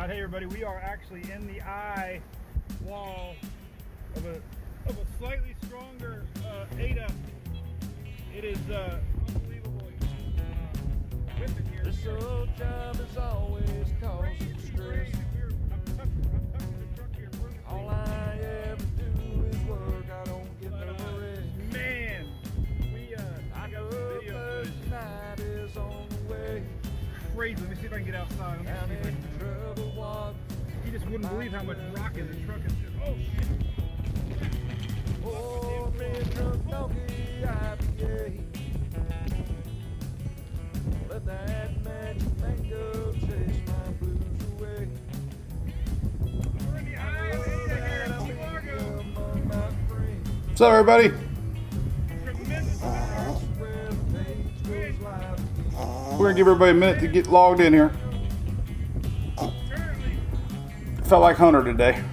Hey everybody, we are actually in the eye wall of a slightly stronger Ada. It is unbelievable. Whipping here. This old job is always causing stress. I'm touching the truck here. All I ever do is work. I don't get no rest. Man, I know first night is on the way. Crazy. Let me see if I can get outside. Down in trouble water. You just wouldn't believe how much rock in the truck is. Oh shit. Oh, red truck donkey IPA. Let that magic mango chase my blues away. We're in the eye of Ada here in Key Largo. Among my friends. What's up, everybody? Tremendous amount of Where the page goes live. We're gonna give everybody a minute to get logged in here. currently. Felt like Hunter today.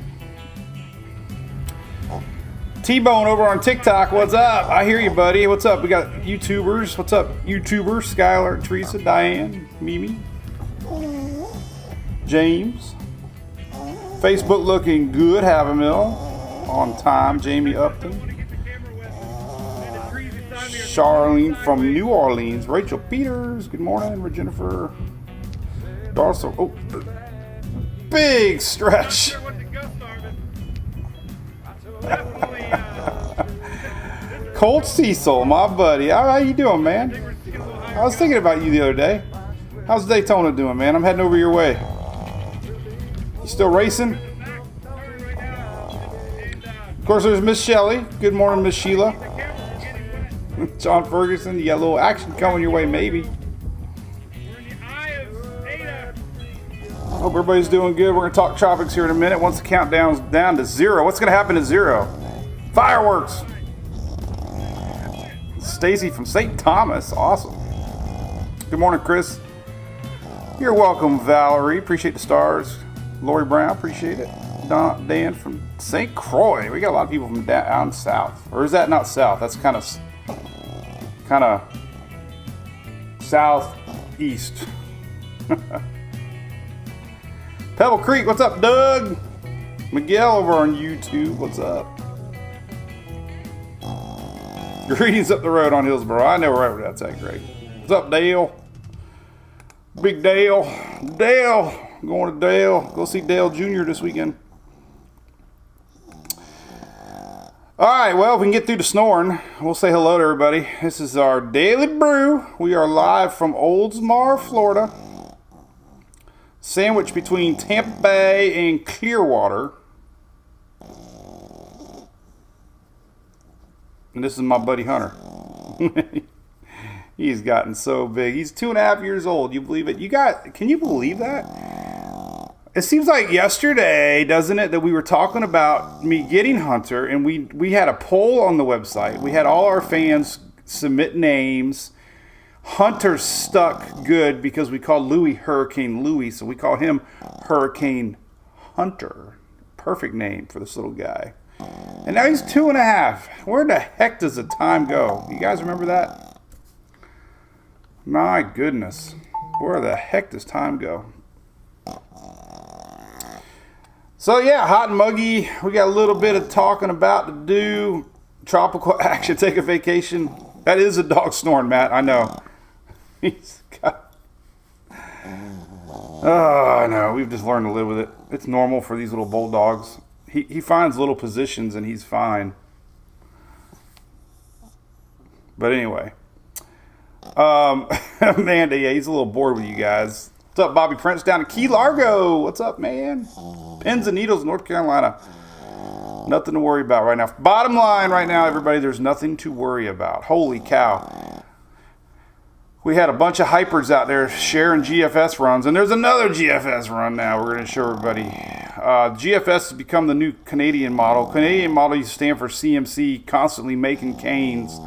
T-Bone over on TikTok, what's up? I hear you, buddy. What's up? We got YouTubers. What's up, YouTubers? Skylar, Teresa, Diane, Mimi, James. Facebook looking good. Havamill on time. Jamie Upton. Want to get the camera wet. And the trees beside me are Charlene from New Orleans. Rachel Peters. Good morning. Jennifer. Darcel. Oh, big stretch. Not sure what the gusts are, but definitely, Colt Cecil, my buddy. How you doing, man? we're seeing a little higher. I was thinking about you the other day. How's Daytona doing, man? I'm heading over your way. You still racing? Right now. And Of course, there's Miss Shelley. Good morning, Miss Sheila. the cameras are getting wet. John Ferguson, you got a little action coming your way, maybe. We're in the eye of Ada. Hope everybody's doing good. We're going to talk tropics here in a minute. Once the countdown's down to 0, what's going to happen to 0? Fireworks. Stacy from St. Thomas. Awesome. Good morning, Chris. You're welcome, Valerie. Appreciate the stars. Lori Brown, appreciate it. Dan from St. Croix. We got a lot of people from down south. Or is that not south? That's kind of southeast. Pebble Creek, what's up, Doug? Miguel over on YouTube, what's up? Greetings up the road on Hillsboro. I know right where that's at, Greg. What's up, Dale? Big Dale. Dale. Going to Dale. Go see Dale Jr. this weekend. All right, well, if we can get through the snoring, we'll say hello to everybody. This is our Daily Brew. We are live from Oldsmar, Florida. Sandwiched between Tampa Bay and Clearwater. And this is my buddy Hunter. He's gotten so big. He's 2.5 years old. You believe it? Can you believe that? It seems like yesterday, doesn't it, that we were talking about me getting Hunter, and we had a poll on the website. We had all our fans submit names. Hunter stuck good because we called Louis Hurricane Louis, so we call him Hurricane Hunter. Perfect name for this little guy. And now he's 2.5. Where the heck does the time go? You guys remember that? My goodness. Where the heck does time go? So yeah, hot and muggy. We got a little bit of talking about to do. Tropical action, take a vacation. That is a dog snoring, Matt. I know. He's got... Oh, I know. We've just learned to live with it. It's normal for these little bulldogs. He finds little positions and he's fine. But anyway. Amanda, yeah, he's a little bored with you guys. What's up, Bobby Prince down in Key Largo? What's up, man? Pins and Needles, North Carolina. Nothing to worry about right now. Bottom line right now, everybody, there's nothing to worry about. Holy cow. We had a bunch of hypers out there sharing GFS runs, and there's another GFS run now we're going to show everybody. GFS has become the new Canadian model. Canadian model used to stand for CMC, constantly making canes.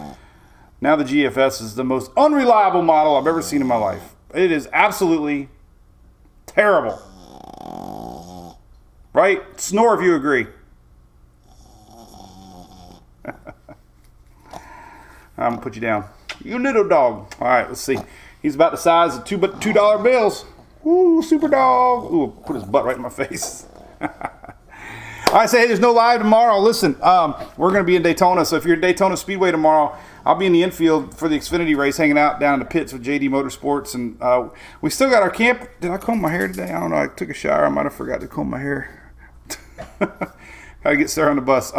Now the GFS is the most unreliable model I've ever seen in my life. It is absolutely terrible. Right? Snore if you agree. I'm going to put you down. You little dog. All right, let's see. He's about the size of $2 bills. Ooh, super dog. Ooh, put his butt right in my face. I say, hey, there's no live tomorrow. Listen, we're going to be in Daytona. So if you're in Daytona Speedway tomorrow, I'll be in the infield for the Xfinity race, hanging out down in the pits with JD Motorsports. And we still got our camp. Did I comb my hair today? I don't know. I took a shower. I might have forgot to comb my hair. Gotta get Sarah on the bus.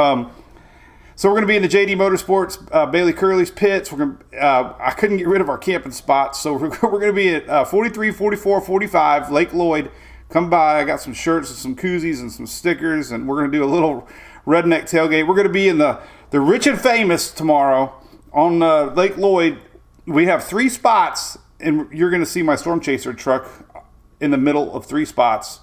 So we're going to be in the JD Motorsports, Bailey Curley's pits. We're going I couldn't get rid of our camping spots. So we're going to be at 43, 44, 45, Lake Lloyd. Come by. I got some shirts and some koozies and some stickers. And we're going to do a little redneck tailgate. We're going to be in the Rich and Famous tomorrow on Lake Lloyd. We have 3 spots. And you're going to see my Storm Chaser truck in the middle of 3 spots.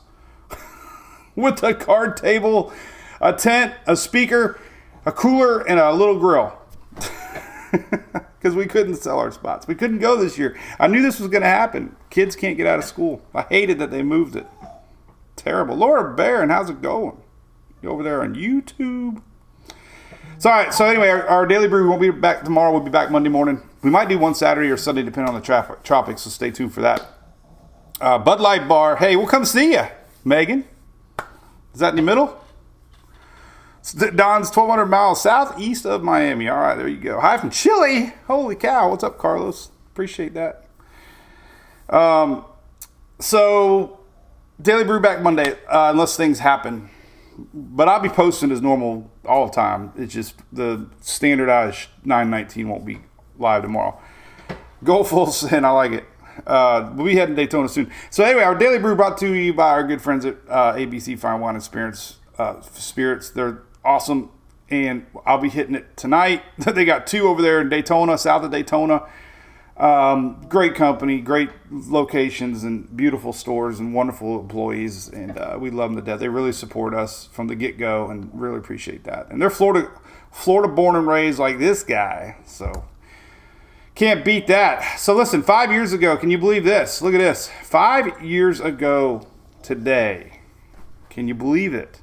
With a card table, a tent, a speaker, a cooler, and a little grill. Because we couldn't sell our spots. We couldn't go this year. I knew this was going to happen. Kids can't get out of school. I hated that they moved it. Terrible. Laura Barron, how's it going? You over there on YouTube? So, all right. So anyway, our Daily Brew won't be back tomorrow. We'll be back Monday morning. We might do one Saturday or Sunday, depending on the tropics. So stay tuned for that. Bud Light Bar. Hey, we'll come see you, Megan. Is that in the middle? Don's 1,200 miles southeast of Miami. All right, there you go. Hi from Chile. Holy cow. What's up, Carlos? Appreciate that. So, Daily Brew back Monday, unless things happen. But I'll be posting as normal all the time. It's just the standardized 919 won't be live tomorrow. Goalfuls, and I like it. We'll be heading to Daytona soon. So anyway, our Daily Brew brought to you by our good friends at ABC Fine Wine and Spirits. They're awesome, and I'll be hitting it tonight. They got 2 over there in Daytona, south of Daytona. Great company, great locations, and beautiful stores, and wonderful employees, and we love them to death. They really support us from the get-go, and really appreciate that. And they're Florida born and raised like this guy, so can't beat that. So listen, 5 years ago, can you believe this? Look at this. 5 years ago today, can you believe it?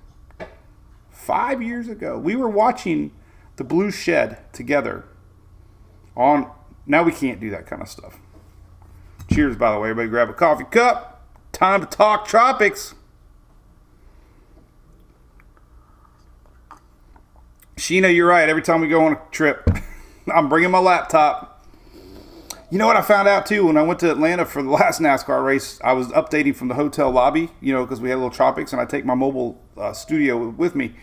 5 years ago, we were watching The Blue Shed together. Now we can't do that kind of stuff. Cheers, by the way. Everybody grab a coffee cup. Time to talk tropics. Sheena, you're right. Every time we go on a trip, I'm bringing my laptop. You know what I found out, too? When I went to Atlanta for the last NASCAR race, I was updating from the hotel lobby, because we had a little tropics, and I take my mobile studio with me.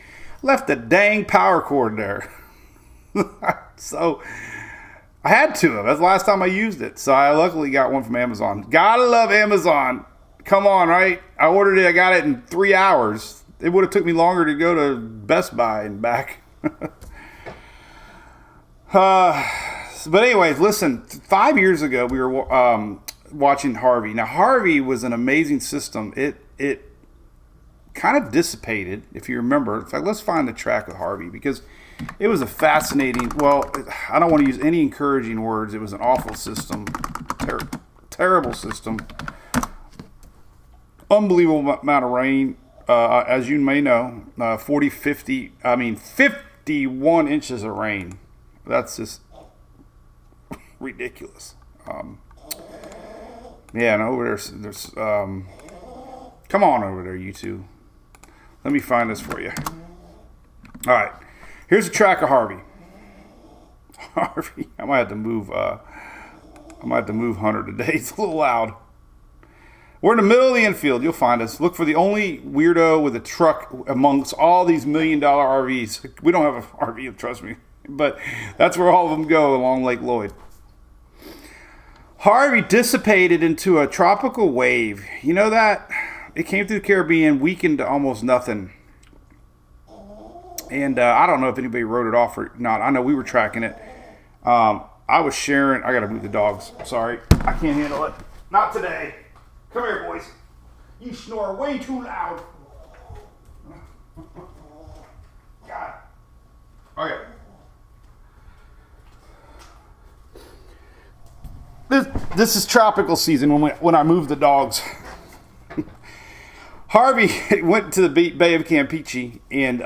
Left the dang power cord there. So I had 2 of them. That's the last time I used it. So I luckily got one from Amazon. Gotta love Amazon. Come on, right? I ordered it. I got it in 3 hours. It would have took me longer to go to Best Buy and back. But anyways, listen. 5 years ago, we were watching Harvey. Now, Harvey was an amazing system. It kind of dissipated, if you remember. In fact, let's find the track of Harvey, because it was a fascinating, I don't want to use any encouraging words. It was an awful system. Terrible system. Unbelievable amount of rain. As you may know, 51 inches of rain. That's just ridiculous. And over there's come on over there, you two. Let me find this for you. All right. Here's a track of Harvey. Harvey, I might have to move Hunter today. It's a little loud. We're in the middle of the infield. You'll find us. Look for the only weirdo with a truck amongst all these $1 million RVs. We don't have an RV, trust me. But that's where all of them go along Lake Lloyd. Harvey dissipated into a tropical wave. You know that? It came through the Caribbean, weakened to almost nothing. And I don't know if anybody wrote it off or not. I know we were tracking it. I was sharing. I got to move the dogs. Sorry. I can't handle it. Not today. Come here, boys. You snore way too loud. God. Okay. This is tropical season when I move the dogs. Harvey went to the Bay of Campeche and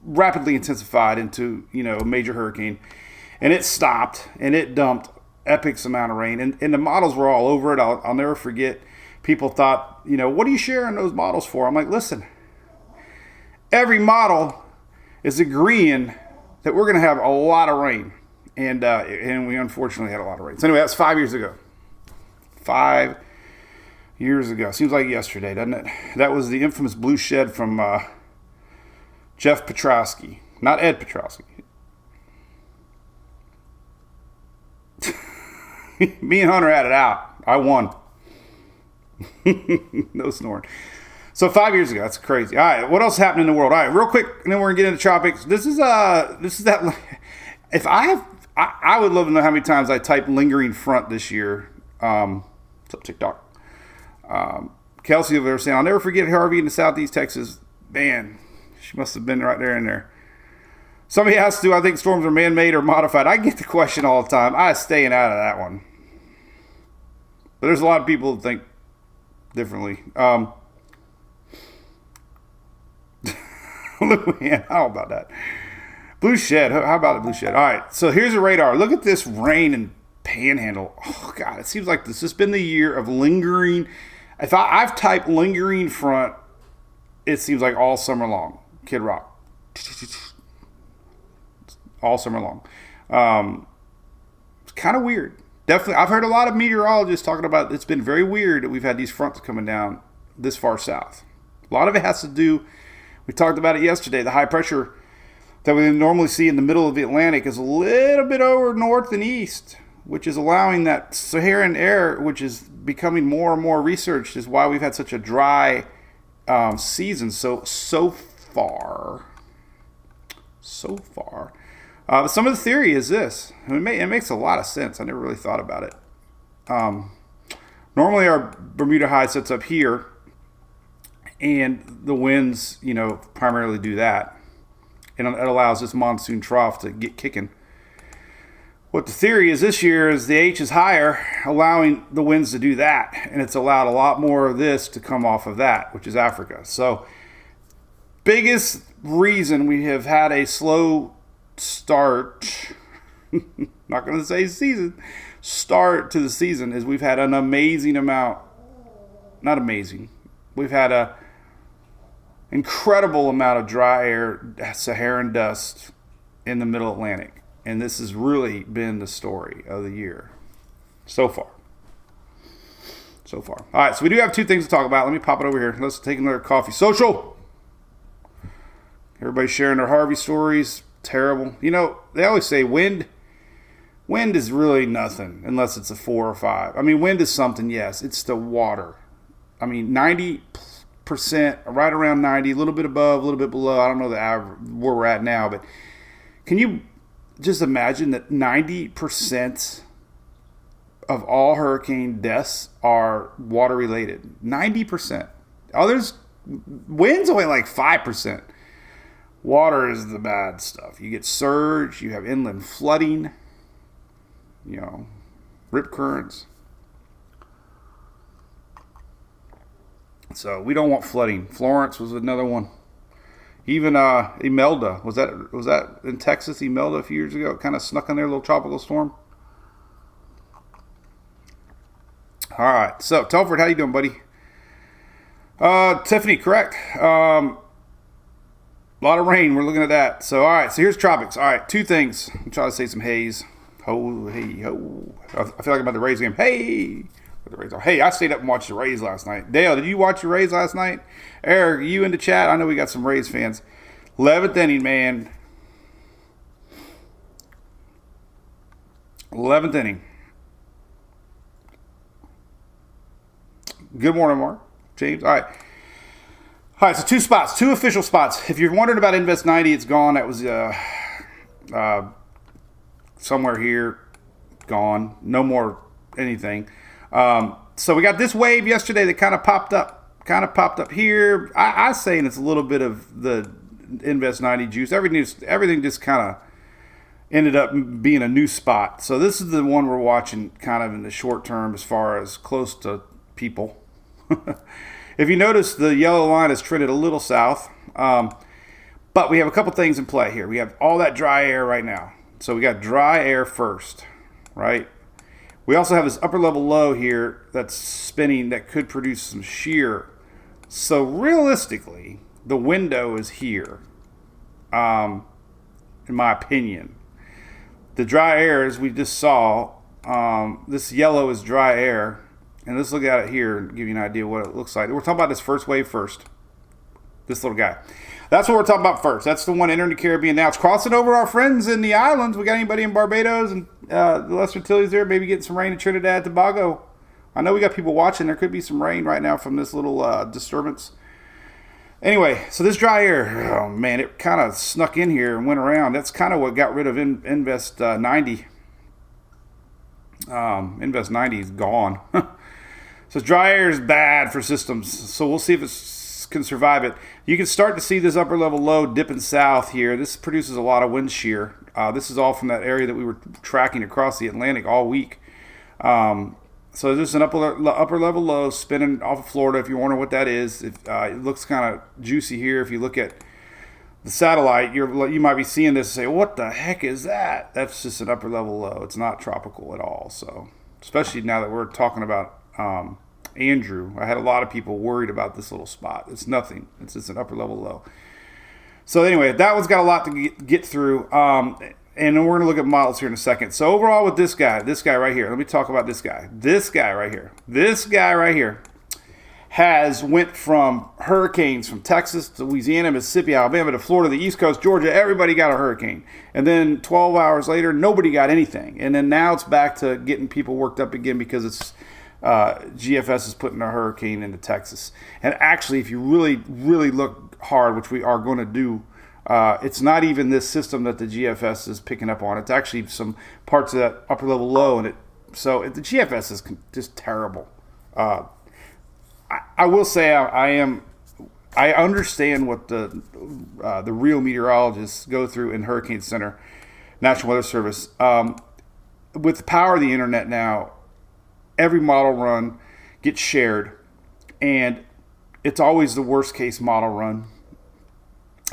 rapidly intensified into a major hurricane, and it stopped and it dumped epic amount of rain, and the models were all over it. I'll never forget. people thought, what are you sharing those models for? I'm like, listen, every model is agreeing that we're going to have a lot of rain. And we unfortunately had a lot of rain. So anyway, that's 5 years ago. 5 years ago. Seems like yesterday, doesn't it? That was the infamous blue shed from Jeff Petrosky. Not Ed Petrosky. Me and Hunter had it out. I won. No snoring. So 5 years ago, that's crazy. All right, what else happened in the world? All right, real quick, and then we're gonna get into tropics. This is that. If I would love to know how many times I typed lingering front this year. What's up, TikTok? Kelsey over there saying, I'll never forget Harvey in the Southeast Texas. Man, she must have been right there in there. Somebody asked, do I think storms are man-made or modified? I get the question all the time. I staying out of that one. But there's a lot of people that think differently. Look, man, how about that? Blue shed. How about the blue shed? All right, so here's a radar. Look at this rain and panhandle. Oh, God, it seems like this has been the year of lingering. If I've typed lingering front, it seems like all summer long. Kid Rock. All summer long. It's kind of weird. Definitely, I've heard a lot of meteorologists talking about it's been very weird that we've had these fronts coming down this far south. A lot of it has to do, we talked about it yesterday, the high pressure that we normally see in the middle of the Atlantic is a little bit over north and east, which is allowing that Saharan air, which is becoming more and more researched, is why we've had such a dry season so far. But some of the theory is this. It makes a lot of sense. I never really thought about it. Normally our Bermuda high sits up here, and the winds, primarily do that. And it allows this monsoon trough to get kicking. What the theory is this year is the H is higher, allowing the winds to do that. And it's allowed a lot more of this to come off of that, which is Africa. So biggest reason we have had a slow start, not going to say season, start to the season is we've had an amazing amount, not amazing, we've had a incredible amount of dry air, Saharan dust in the middle Atlantic. And this has really been the story of the year so far. All right, so we do have two things to talk about. Let me pop it over here. Let's take another coffee. Social. Everybody's sharing their Harvey stories. Terrible. They always say wind is really nothing unless it's a 4 or 5. I mean, wind is something, yes. It's the water. I mean, 90%, right around 90, a little bit above, a little bit below. I don't know the average, where we're at now, but can you just imagine that 90% of all hurricane deaths are water related? 90%. Others, wind's only like 5%. Water is the bad stuff. You get surge, you have inland flooding, rip currents. So we don't want flooding. Florence was another one. Even Imelda, was that in Texas? Imelda a few years ago, it kind of snuck in there, a little tropical storm. All right, so Telford, how you doing, buddy? Tiffany, correct. A lot of rain. We're looking at that. So, all right. So, here's tropics. All right. Two things. I'm trying to say some haze. Ho, hey, ho. I feel like I'm at the Rays game. Hey. Hey, I stayed up and watched the Rays last night. Dale, did you watch the Rays last night? Eric, you in the chat? I know we got some Rays fans. 11th inning, man. 11th inning. Good morning, Mark. James. All right, so two official spots. If you're wondering about Invest 90, it's gone. That was somewhere here, gone. No more anything. So we got this wave yesterday that kind of popped up here. I was saying it's a little bit of the Invest 90 juice. Everything just kind of ended up being a new spot. So this is the one we're watching kind of in the short term as far as close to people. If you notice, the yellow line has trended a little south, but we have a couple things in play here. We have all that dry air right now. So we got dry air first, right? We also have this upper level low here that's spinning that could produce some shear. So realistically, the window is here, in my opinion. The dry air, as we just saw, this yellow is dry air. And let's look at it here and give you an idea what it looks like. We're talking about this first wave first. This little guy. That's what we're talking about first. That's the one entering the Caribbean now. It's crossing over our friends in the islands. We got anybody in Barbados and the Lesser Antilles there? Maybe getting some rain in Trinidad, Tobago. I know we got people watching. There could be some rain right now from this little disturbance. Anyway, so this dry air, oh man, it kind of snuck in here and went around. That's kind of what got rid of Invest 90. Invest 90 is gone. So dry air is bad for systems. So we'll see if it can survive it. You can start to see this upper level low dipping south here. This produces a lot of wind shear. This is all from that area that we were tracking across the Atlantic all week. So there's an upper level low spinning off of Florida. If you're wondering what that is, it looks kind of juicy here. If you look at the satellite, you might be seeing this and say, what the heck is that? That's just an upper level low. It's not tropical at all. So especially now that we're talking about Andrew, I had a lot of people worried about this little spot. It's nothing. It's just an upper level low. So anyway, that one's got a lot to get through. And then we're going to look at models here in a second. So overall with this guy right here, let me talk about this guy. This guy right here has went from hurricanes from Texas to Louisiana, Mississippi, Alabama to Florida, the East Coast, Georgia. Everybody got a hurricane. And then 12 hours later, nobody got anything. And then now it's back to getting people worked up again because it's GFS is putting a hurricane into Texas. And actually, if you really, really look hard, which we are going to do, it's not even this system that the GFS is picking up on. It's actually some parts of that upper level low, and the GFS is just terrible. I will say I understand what the real meteorologists go through in Hurricane Center, National Weather Service. With the power of the internet now, every model run gets shared, and it's always the worst case model run.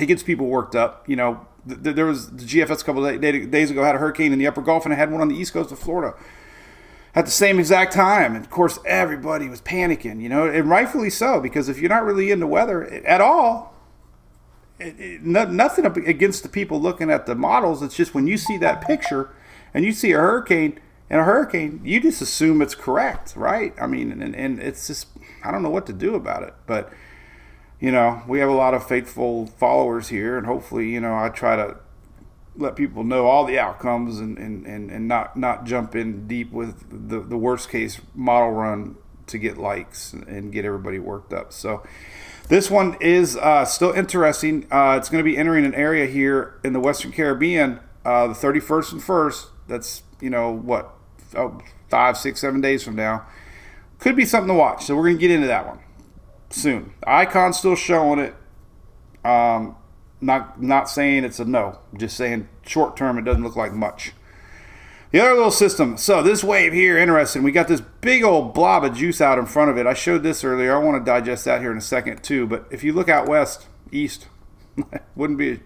It gets people worked up. You know, there was the GFS a couple of days ago had a hurricane in the upper Gulf, and it had one on the east coast of Florida at the same exact time. And of course, everybody was panicking, you know, and rightfully so, because if you're not really into weather at all, nothing against the people looking at the models. It's just when you see that picture and you see a hurricane, you just assume it's correct, right? I mean, and it's just, I don't know what to do about it. But, you know, we have a lot of faithful followers here, and hopefully, you know, I try to let people know all the outcomes and not jump in deep with the worst case model run to get likes and get everybody worked up. So this one is still interesting. It's going to be entering an area here in the Western Caribbean, the 31st and 1st. That's, you know, what, 5, 6, 7 days from now. Could be something to watch. So we're going to get into that one soon. The icon's still showing it. Not saying it's a no. Just saying short term it doesn't look like much. The other little system. So this wave here, interesting. We got this big old blob of juice out in front of it. I showed this earlier. I want to digest that here in a second too. But if you look out west, east, wouldn't be a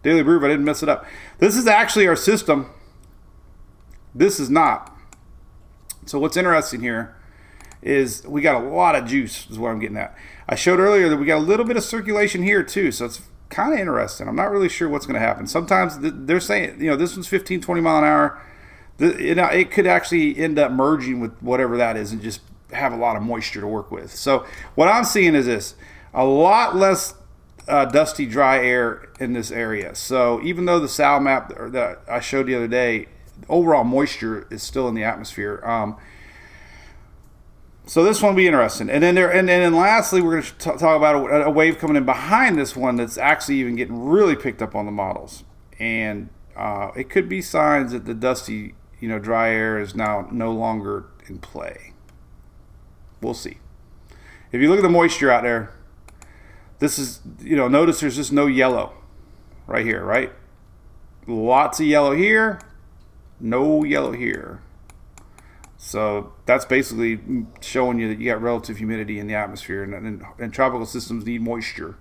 Daily Brew if I didn't mess it up. This is actually our system. This is not. So what's interesting here is we got a lot of juice is what I'm getting at. I showed earlier that we got a little bit of circulation here too, so it's kind of interesting. I'm not really sure what's going to happen. Sometimes they're saying, you know, this one's 15, 20 mile an hour. It could actually end up merging with whatever that is and just have a lot of moisture to work with. So what I'm seeing is this, a lot less dusty, dry air in this area. So even though the SAL map that I showed the other day, overall moisture is still in the atmosphere. So this one will be interesting. And then lastly, we're going to talk about a wave coming in behind this one that's actually even getting really picked up on the models. And it could be signs that the dusty, you know, dry air is now no longer in play. We'll see. If you look at the moisture out there, this is, you know, notice there's just no yellow right here, right? Lots of yellow here, no yellow here. So that's basically showing you that you got relative humidity in the atmosphere, and tropical systems need moisture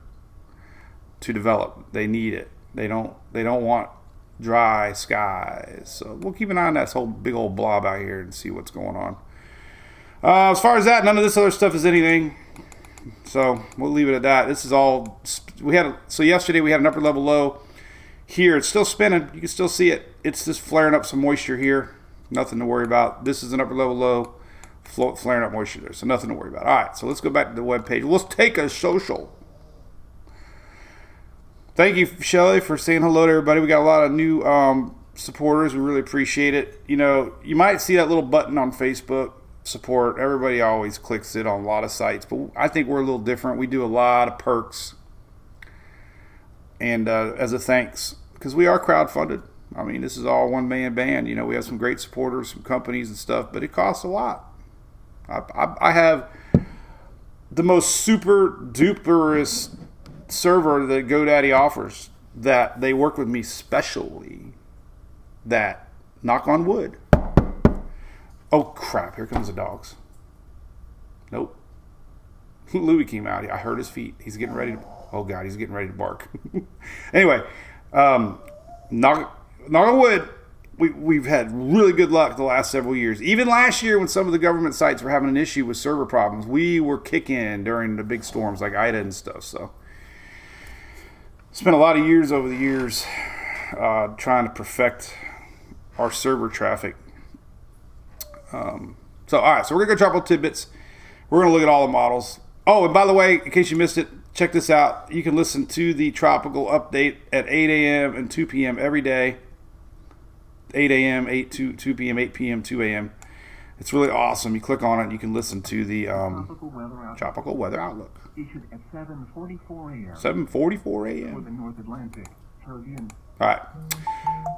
to develop. They need it. They don't want dry skies. So we'll keep an eye on that whole big old blob out here and see what's going on. As far as that, none of this other stuff is anything. So we'll leave it at that. This is all so yesterday we had an upper level low here. It's still spinning. You can still see it. It's just flaring up some moisture here. Nothing to worry about. This is an upper level low, flaring up moisture there. So nothing to worry about. All right, so let's go back to the web page. Let's take a social. Thank you, Shelly, for saying hello to everybody. We got a lot of new supporters. We really appreciate it. You know, you might see that little button on Facebook, support. Everybody always clicks it on a lot of sites, but I think we're a little different. We do a lot of perks, and as a thanks, because we are crowdfunded. I mean, this is all one-man band. You know, we have some great supporters, some companies and stuff, but it costs a lot. I have the most super duperest server that GoDaddy offers, that they work with me specially, that, knock on wood. Oh crap, here comes the dogs. Nope. Louis came out. I heard his feet. He's getting ready to, oh God, he's getting ready to bark. Anyway, knock on wood, we've had really good luck the last several years. Even last year when some of the government sites were having an issue with server problems, we were kicking during the big storms like Ida and stuff. So spent a lot of years over the years trying to perfect our server traffic. So all right, so we're gonna go Tropical Tidbits. We're gonna look at all the models. Oh, and by the way, in case you missed it, check this out. You can listen to the Tropical Update at 8 a.m. and 2 p.m. every day. 8 a.m., 2 p.m., 8 p.m., 2 a.m. It's really awesome. You click on it, you can listen to the Tropical Weather Outlook. Issued at 7:44 a.m. 7:44 a.m. For the North Atlantic. Caribbean. All right,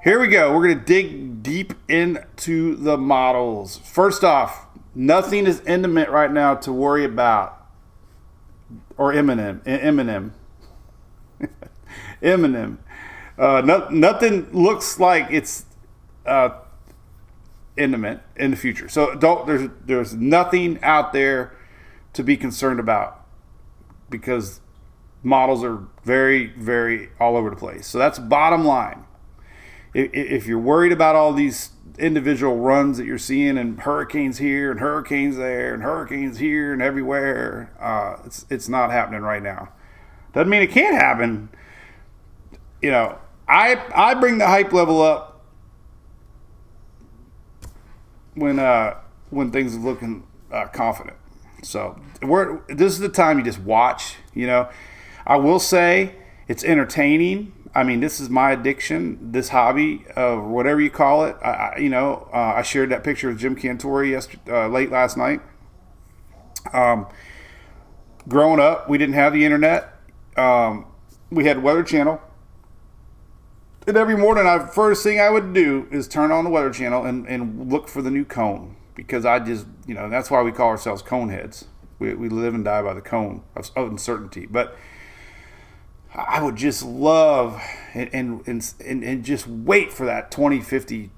here we go. We're going to dig deep into the models. First off, nothing is imminent right now to worry about, or imminent. Nothing looks like it's imminent in the future. So there's nothing out there to be concerned about, because models are very, very all over the place. So that's bottom line. If you're worried about all these individual runs that you're seeing, and hurricanes here and hurricanes there and hurricanes here and everywhere, it's not happening right now. Doesn't mean it can't happen. You know, I bring the hype level up when things are looking confident. So this is the time you just watch. You know, I will say it's entertaining. I mean, this is my addiction, this hobby, whatever you call it. I shared that picture of Jim Cantori late last night. Growing up, we didn't have the internet. We had Weather Channel. And every morning, first thing I would do is turn on the Weather Channel and look for the new cone. Because I just, that's why we call ourselves cone heads. We live and die by the cone of uncertainty. But I would just love and just wait for that 2050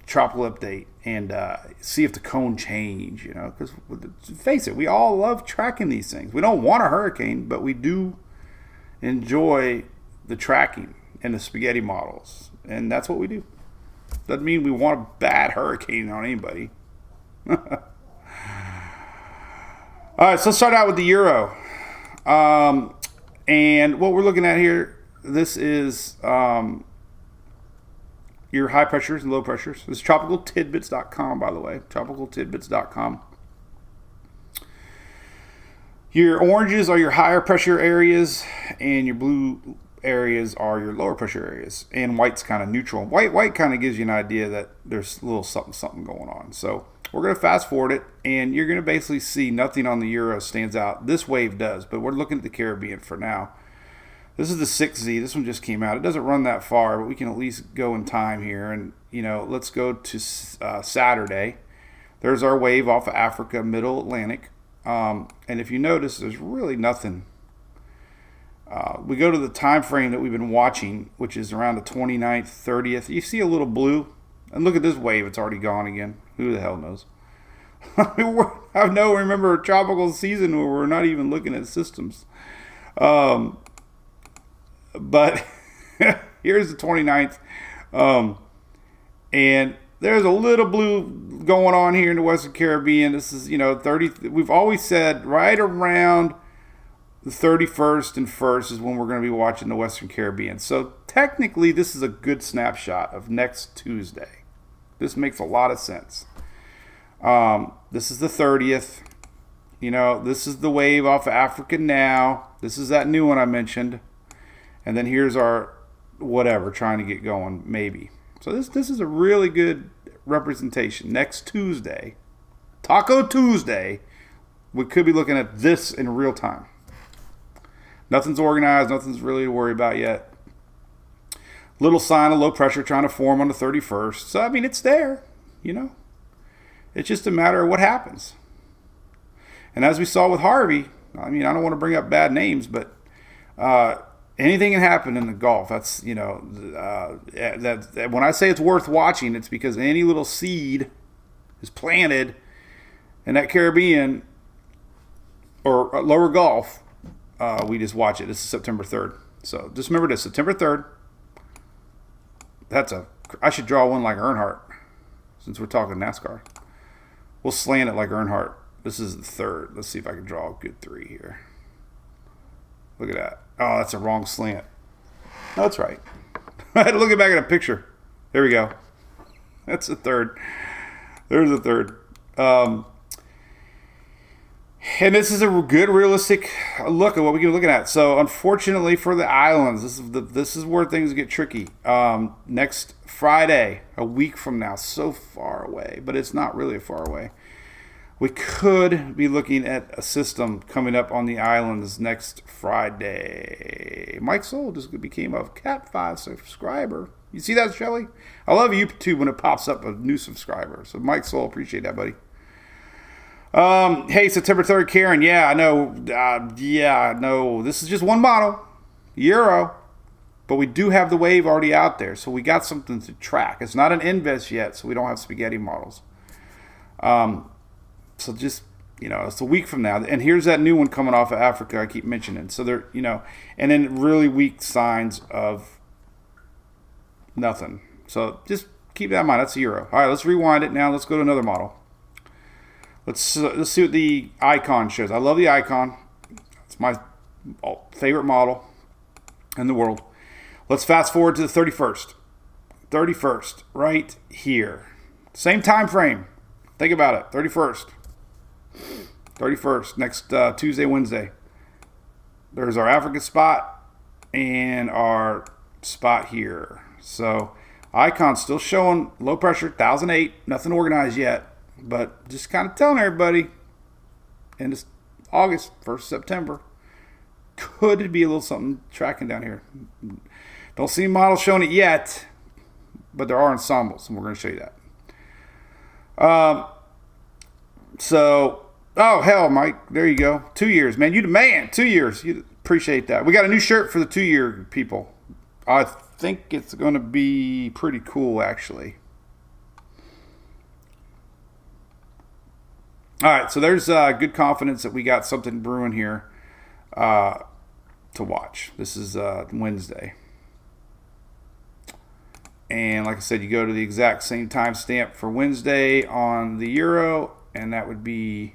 tropical update and see if the cone change, because face it, we all love tracking these things. We don't want a hurricane, but we do enjoy the tracking and the spaghetti models, and that's what we do. Doesn't mean we want a bad hurricane on anybody. All right, so let's start out with the Euro. And what we're looking at here, this is your high pressures and low pressures. This is tropicaltidbits.com, by the way. Tropicaltidbits.com. Your oranges are your higher pressure areas, and your blue areas are your lower pressure areas. And white's kind of neutral. White kind of gives you an idea that there's a little something going on. So we're going to fast forward it, and you're going to basically see nothing on the Euro stands out. This wave does, but we're looking at the Caribbean for now. This is the 6Z. This one just came out. It doesn't run that far, but we can at least go in time here. And, let's go to Saturday. There's our wave off of Africa, Middle Atlantic. And if you notice, there's really nothing. We go to the time frame that we've been watching, which is around the 29th, 30th. You see a little blue. And look at this wave. It's already gone again. Who the hell knows? I remember a tropical season where we're not even looking at systems. But here's the 29th. And there's a little blue going on here in the Western Caribbean. This is, 30. We've always said right around the 31st and 1st is when we're going to be watching the Western Caribbean. So technically, this is a good snapshot of next Tuesday. This makes a lot of sense. This is the 30th. This is the wave off of Africa now. This is that new one I mentioned. And then here's our whatever trying to get going, maybe. So this is a really good representation. Next Tuesday, Taco Tuesday, we could be looking at this in real time. Nothing's organized. Nothing's really to worry about yet. Little sign of low pressure trying to form on the 31st. So, it's there, It's just a matter of what happens. And as we saw with Harvey, I don't want to bring up bad names, but anything can happen in the Gulf. That's, that when I say it's worth watching, it's because any little seed is planted in that Caribbean or lower Gulf, we just watch it. This is September 3rd. So just remember this, September 3rd. I should draw one like Earnhardt, since we're talking NASCAR. We'll slant it like Earnhardt. This is the 3rd. Let's see if I can draw a good 3 here. Look at that. Oh, that's a wrong slant. No, that's right. I had to look back at a picture. There we go. That's the 3rd. There's the 3rd. And this is a good, realistic look at what we can be looking at. So, unfortunately for the islands, this is where things get tricky. Next Friday, a week from now, so far away, but it's not really far away. We could be looking at a system coming up on the islands next Friday. Mike Soul just became a Cat 5 subscriber. You see that, Shelly? I love YouTube when it pops up a new subscriber. So, Mike Soul, appreciate that, buddy. Hey, September 3rd, Karen. Yeah, I know. This is just one model, Euro. But we do have the wave already out there. So we got something to track. It's not an invest yet, so we don't have spaghetti models. So just, it's a week from now. And here's that new one coming off of Africa I keep mentioning. So they're, and then really weak signs of nothing. So just keep that in mind. That's a Euro. All right, let's rewind it now. Let's go to another model. Let's see what the icon shows. I love the icon. It's my favorite model in the world. Let's fast forward to the 31st. 31st, right here. Same time frame. Think about it. 31st. 31st, next Tuesday, Wednesday. There's our Africa spot and our spot here. So, icon's still showing low pressure, 1008. Nothing organized yet. But just kind of telling everybody, and it's August, 1st September, could be a little something tracking down here. Don't see models showing it yet, but there are ensembles, and we're going to show you that. Oh, hell, Mike, there you go. 2 years, man. You the man. 2 years. You appreciate that. We got a new shirt for the 2-year people. I think it's going to be pretty cool, actually. All right, so there's good confidence that we got something brewing here to watch. This is Wednesday. And like I said, you go to the exact same timestamp for Wednesday on the Euro, and that would be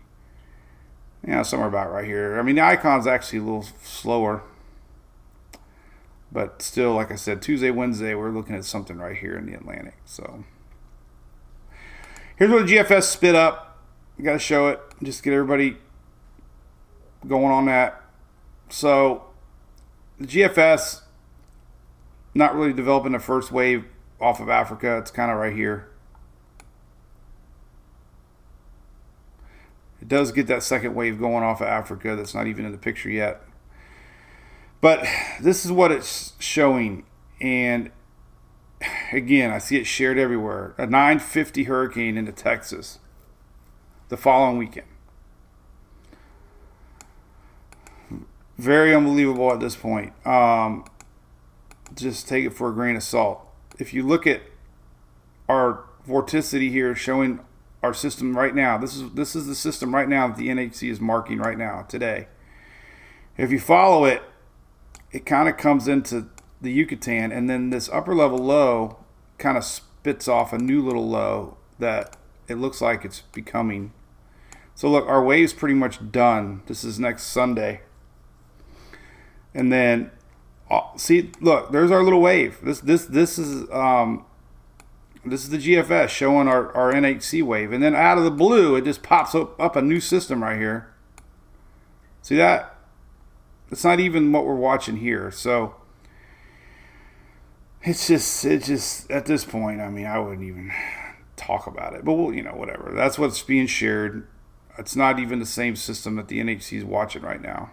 somewhere about right here. The icon's actually a little slower. But still, like I said, Tuesday, Wednesday, we're looking at something right here in the Atlantic. So here's what the GFS spit up. You got to show it. Just get everybody going on that. So the GFS, not really developing the first wave off of Africa. It's kind of right here. It does get that second wave going off of Africa that's not even in the picture yet. But this is what it's showing. And again, I see it shared everywhere. A 950 hurricane into Texas the following weekend. Very unbelievable at this point. Just take it for a grain of salt. If you look at our vorticity here showing our system right now, this is the system right now that the NHC is marking right now, today. If you follow it, it kind of comes into the Yucatan, and then this upper level low kind of spits off a new little low that it looks like it's becoming. So look, our wave's pretty much done. This is next Sunday. And then, see, look, there's our little wave. This is the GFS showing our NHC wave. And then out of the blue, it just pops up a new system right here. See that? It's not even what we're watching here. So it's just at this point, I mean, I wouldn't even talk about it. But we'll, whatever. That's what's being shared. It's not even the same system that the NHC is watching right now.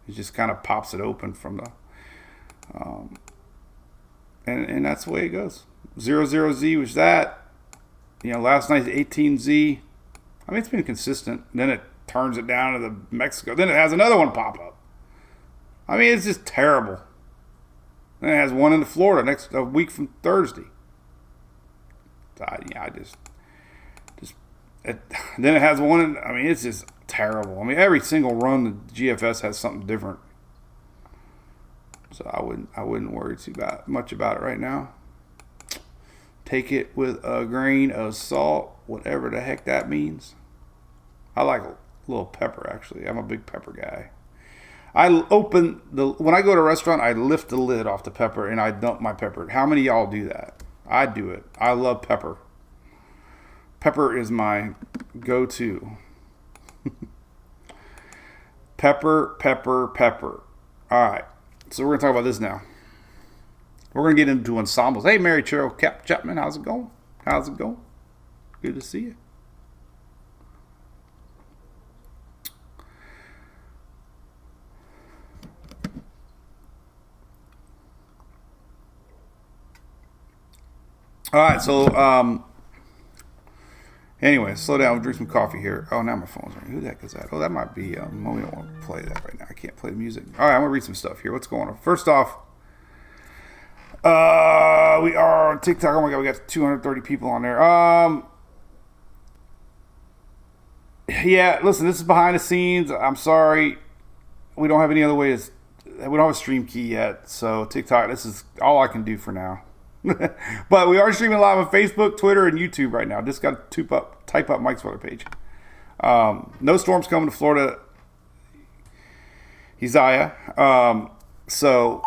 It just kind of pops it open from the, and that's the way it goes. 00Z was that. Last night's 18Z. I mean, it's been consistent. Then it turns it down to the Mexico. Then it has another one pop up. I mean, it's just terrible. Then it has one in Florida a week from Thursday. Then it has one. I mean, it's just terrible. I mean, every single run the GFS has something different. So I wouldn't worry much about it right now. Take it with a grain of salt, whatever the heck that means. I like a little pepper, actually. I'm a big pepper guy. When I go to a restaurant, I lift the lid off the pepper and I dump my pepper. How many of y'all do that? I do it. I love pepper. Pepper is my go-to. Pepper, pepper, pepper. All right. So we're going to talk about this now. We're going to get into ensembles. Hey, Mary Cheryl Chapman, how's it going? Good to see you. All right, so anyway, slow down. We'll drink some coffee here. Oh, now my phone's ringing. Who the heck is that? Oh, that might be. We don't want to play that right now. I can't play the music. All right, I'm gonna read some stuff here. What's going on? First off, we are on TikTok. Oh my God, we got 230 people on there. Yeah, listen, this is behind the scenes. I'm sorry, we don't have any other way we don't have a stream key yet. So TikTok, this is all I can do for now. But we are streaming live on Facebook, Twitter, and YouTube right now. Just got to type up Mike's weather page. No storms coming to Florida, Isaiah. So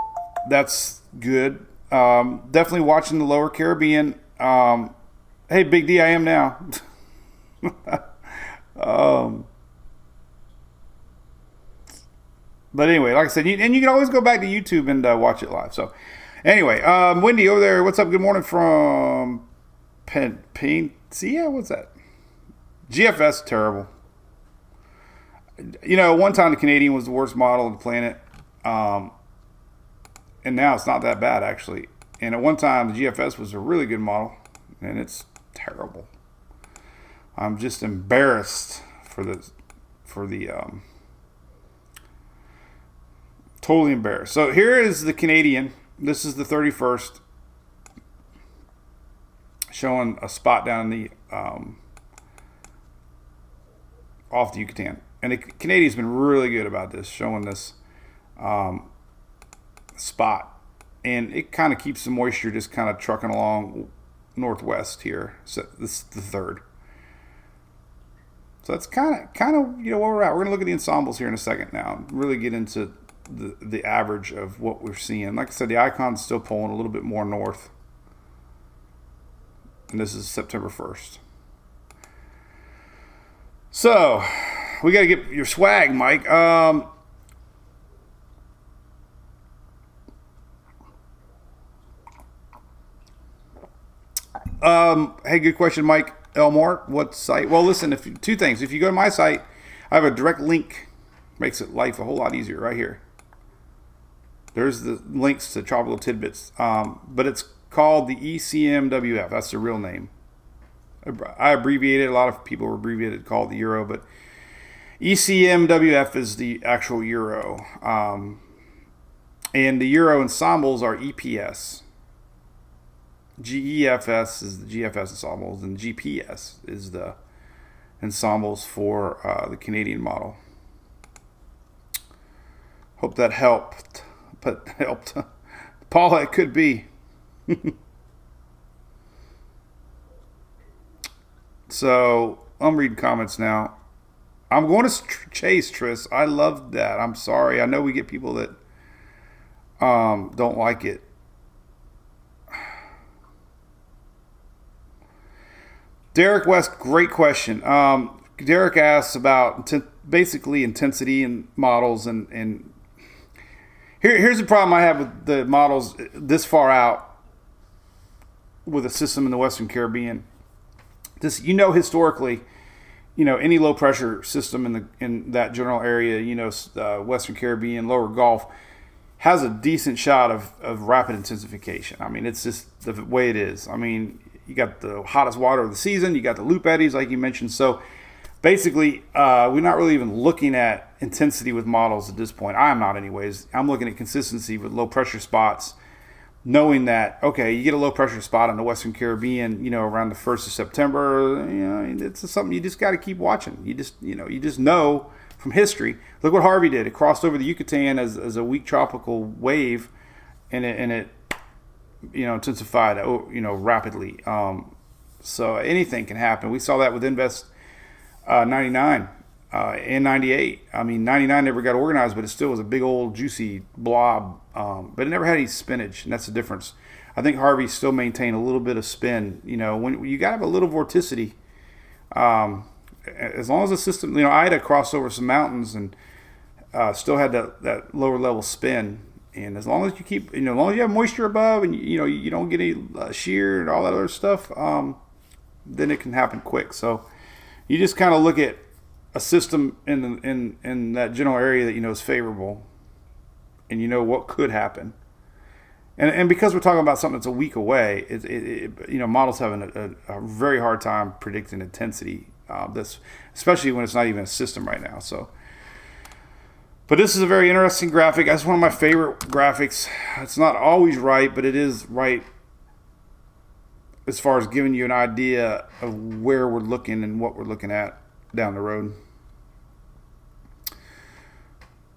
that's good. Definitely watching the lower Caribbean. Hey, Big D, I am now. But anyway, like I said, and you can always go back to YouTube and watch it live. So anyway, Wendy over there, what's up? Good morning from Pensia. What's that? GFS, terrible. One time the Canadian was the worst model on the planet. And now it's not that bad, actually. And at one time, the GFS was a really good model. And it's terrible. I'm just embarrassed for the totally embarrassed. So here is the Canadian. This is the 31st, showing a spot down in the off the Yucatan. And the Canadian's been really good about this, showing this spot. And it kind of keeps the moisture just kind of trucking along northwest here. So this is the third. So that's kind of where we're at. We're going to look at the ensembles here in a second now. Really get into the average of what we're seeing. Like I said, the icon's still pulling a little bit more north. And this is September 1st. So, we got to get your swag, Mike. Hey, good question, Mike Elmore. What site? Well, listen, two things. If you go to my site, I have a direct link. Makes it life a whole lot easier right here. There's the links to Tropical Tidbits. But it's called the ECMWF. That's the real name. I abbreviated. A lot of people abbreviated, called the Euro, but ECMWF is the actual Euro. And the Euro ensembles are EPS. GEFS is the GFS ensembles, and GPS is the ensembles for the Canadian model. Hope that helped. Paula, it could be. So I'm reading comments now. I'm going to chase, Tris. I love that. I'm sorry. I know we get people that don't like it. Derek West, great question. Derek asks about basically intensity and models, and here's the problem I have with the models this far out with a system in the Western Caribbean. This, historically, any low pressure system in that general area, Western Caribbean, lower Gulf, has a decent shot of rapid intensification. I mean, it's just the way it is. I mean, you got the hottest water of the season, you got the loop eddies, like you mentioned. So basically, we're not really even looking at intensity with models at this point. I'm not, anyways. I'm looking at consistency with low pressure spots, knowing that, okay, you get a low pressure spot in the Western Caribbean, around the 1st of September, it's something you just got to keep watching. You just know from history. Look what Harvey did. It crossed over the Yucatan as a weak tropical wave, and it intensified, rapidly. So anything can happen. We saw that with Invest 99 and 98. I mean, 99 never got organized, but it still was a big old juicy blob. But it never had any spinach, and that's the difference. I think Harvey still maintained a little bit of spin. When you got to have a little vorticity, as long as the system, Ida crossed over some mountains and still had that lower level spin. And as long as you keep, as long as you have moisture above, and you don't get any shear and all that other stuff, then it can happen quick. So you just kind of look at a system in that general area that is favorable, and what could happen. And because we're talking about something that's a week away, models having a very hard time predicting intensity. This, especially when it's not even a system right now. So. But this is a very interesting graphic. That's one of my favorite graphics. It's not always right, but it is right as far as giving you an idea of where we're looking and what we're looking at down the road.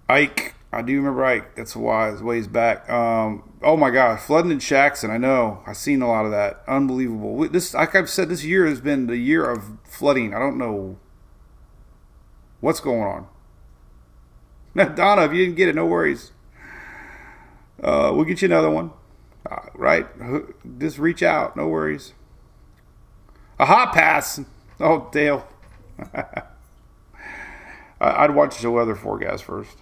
Ike. I do remember Ike. That's why it's ways back. Oh my gosh. Flooding in Jackson. I know. I've seen a lot of that. Unbelievable. This, like I've said, this year has been the year of flooding. I don't know what's going on. Donna, if you didn't get it, no worries. We'll get you another one. Right? Just reach out. No worries. A hot pass. Oh, Dale. I'd watch the weather forecast first.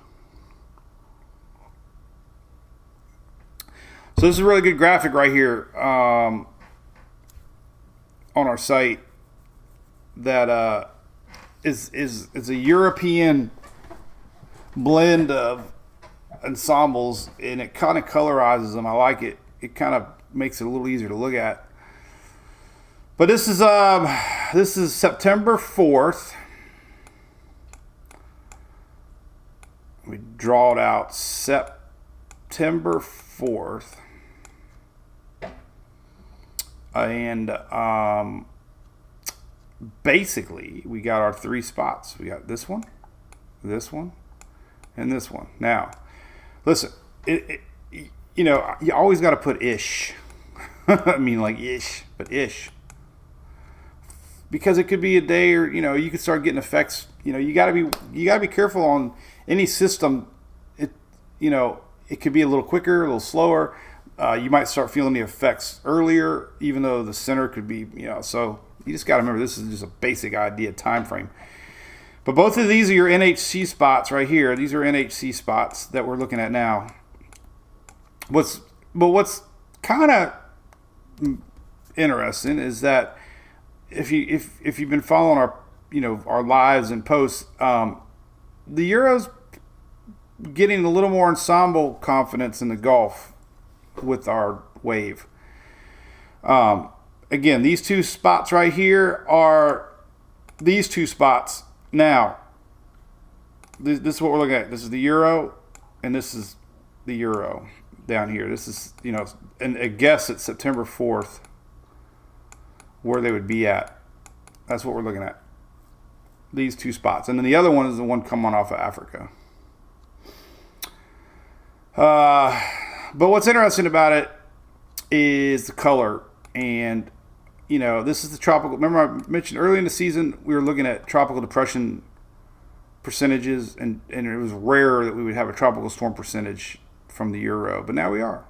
So this is a really good graphic right here on our site that is a European blend of ensembles, and it kind of colorizes them. I like it. It kind of makes it a little easier to look at. But this is September 4th. We draw it out. September 4th. And basically we got our three spots. We got this one, and this one. Now, listen, you always got to put ish. I mean, like ish, but ish. Because it could be a day, or you could start getting effects. You got to be careful on any system. It could be a little quicker, a little slower. You might start feeling the effects earlier, even though the center could be, So you just got to remember, this is just a basic idea, time frame. But both of these are your NHC spots right here. These are NHC spots that we're looking at now. What's kind of interesting is that if you've been following our lives and posts, the Euro's getting a little more ensemble confidence in the Gulf with our wave. Again, these two spots right here are these two spots. Now, this is what we're looking at. This is the Euro, and this is the Euro down here. This is, and a guess at September 4th where they would be at. That's what we're looking at. These two spots. And then the other one is the one coming off of Africa. But what's interesting about it is the color. And this is the tropical. Remember, I mentioned early in the season we were looking at tropical depression percentages, and it was rare that we would have a tropical storm percentage from the Euro, but now we are.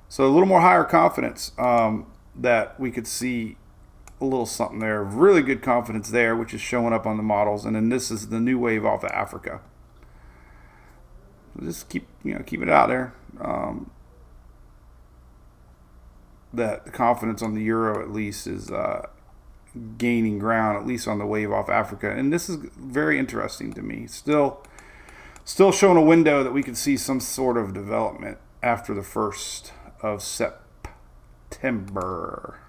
So a little more higher confidence that we could see a little something there. Really good confidence there, which is showing up on the models. And then this is the new wave off of Africa. So just keep it out there. That the confidence on the Euro at least is gaining ground, at least on the wave off Africa. And this is very interesting to me. Still showing a window that we could see some sort of development after the 1st of September.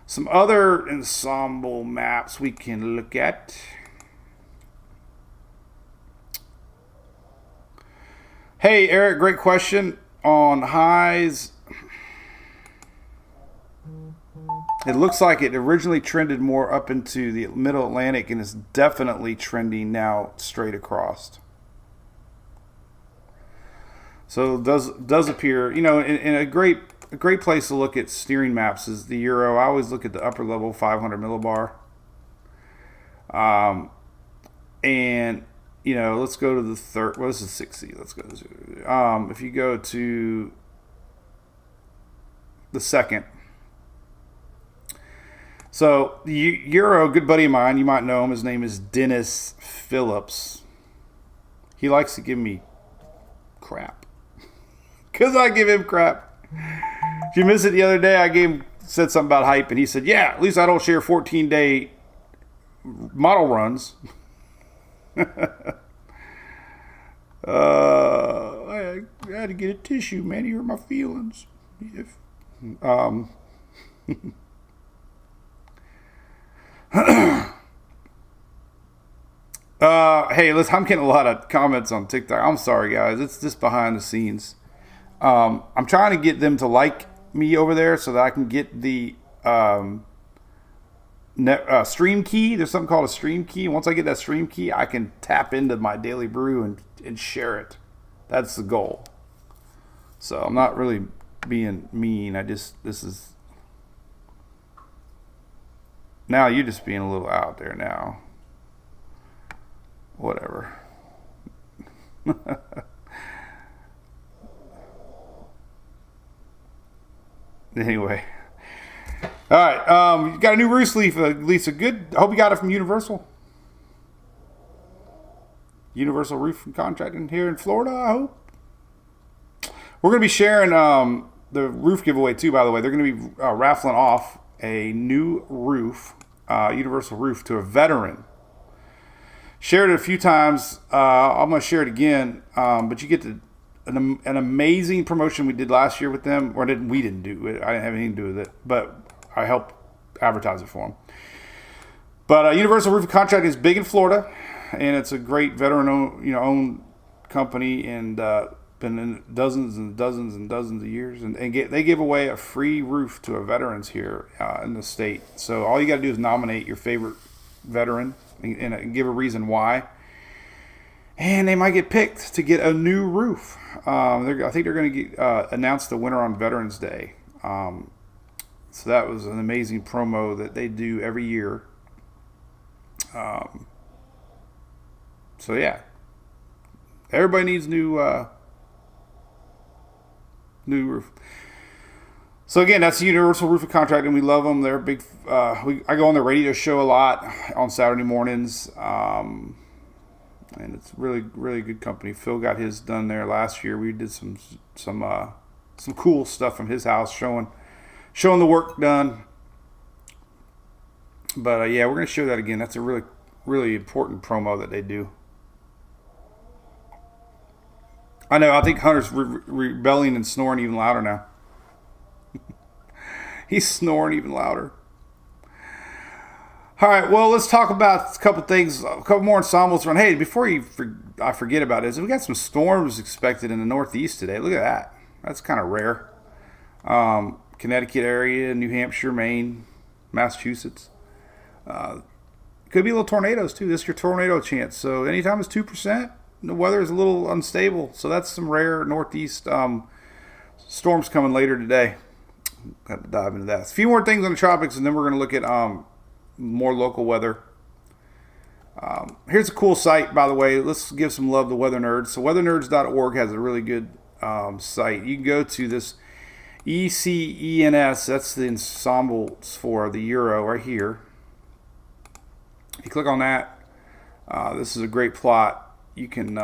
Some other ensemble maps we can look at. Hey, Eric, great question on highs. It looks like it originally trended more up into the middle Atlantic and is definitely trending now straight across. So it does appear, in a great place to look at steering maps is the Euro. I always look at the upper level 500 millibar. And let's go to the third. Well, this is 60. Let's go to if you go to the second. So the Euro, a good buddy of mine, you might know him. His name is Dennis Phillips. He likes to give me crap because I give him crap. If you missed it the other day, I said something about hype, and he said, "Yeah, at least I don't share 14-day model runs." I had to get a tissue, man. You hurt my feelings. Hey, listen, I'm getting a lot of comments on TikTok. I'm sorry, guys. It's just behind the scenes. I'm trying to get them to like me over there so that I can get the stream key. There's something called a stream key. Once I get that stream key, I can tap into my Daily Brew and share it. That's the goal. So I'm not really being mean. Now you're just being a little out there now. Whatever. Anyway. All right. You got a new roof sleeve, Lisa. Good. I hope you got it from Universal. Universal Roof Contracting here in Florida, I hope. We're going to be sharing the roof giveaway too, by the way. They're going to be raffling off a new roof, Universal roof, to a veteran. Shared it a few times. I'm going to share it again. But you get an amazing promotion we did last year with them. Or we didn't do it. I didn't have anything to do with it. But I helped advertise it for them. But Universal Roof Contract is big in Florida. And it's a great veteran-owned company. And been in dozens and dozens and dozens of years. And they give away a free roof to a veterans here in the state. So all you got to do is nominate your favorite veteran and give a reason why. And they might get picked to get a new roof. I think they're going to announce the winner on Veterans Day. So that was an amazing promo that they do every year. So yeah, everybody needs new roof. So again, that's the Universal Roofing Contract, and we love them. They're big. I go on their radio show a lot on Saturday mornings, and it's really, really good company. Phil got his done there last year. We did some cool stuff from his house, showing the work done. But yeah, we're gonna show that again. That's a really, really important promo that they do. I know. I think Hunter's rebelling and snoring even louder now. He's snoring even louder. All right, well, let's talk about a couple things, a couple more ensembles. Hey, before I forget about this, we got some storms expected in the Northeast today. Look at that. That's kind of rare. Connecticut area, New Hampshire, Maine, Massachusetts. Could be little tornadoes, too. This is your tornado chance. So anytime it's 2%, the weather is a little unstable. So that's some rare Northeast storms coming later today. Got to dive into that. A few more things on the tropics, and then we're going to look at more local weather. Here's a cool site, by the way. Let's give some love to Weather Nerds. So weathernerds.org has a really good site. You can go to this ECENS. That's the ensembles for the Euro right here. You click on that. This is a great plot. You can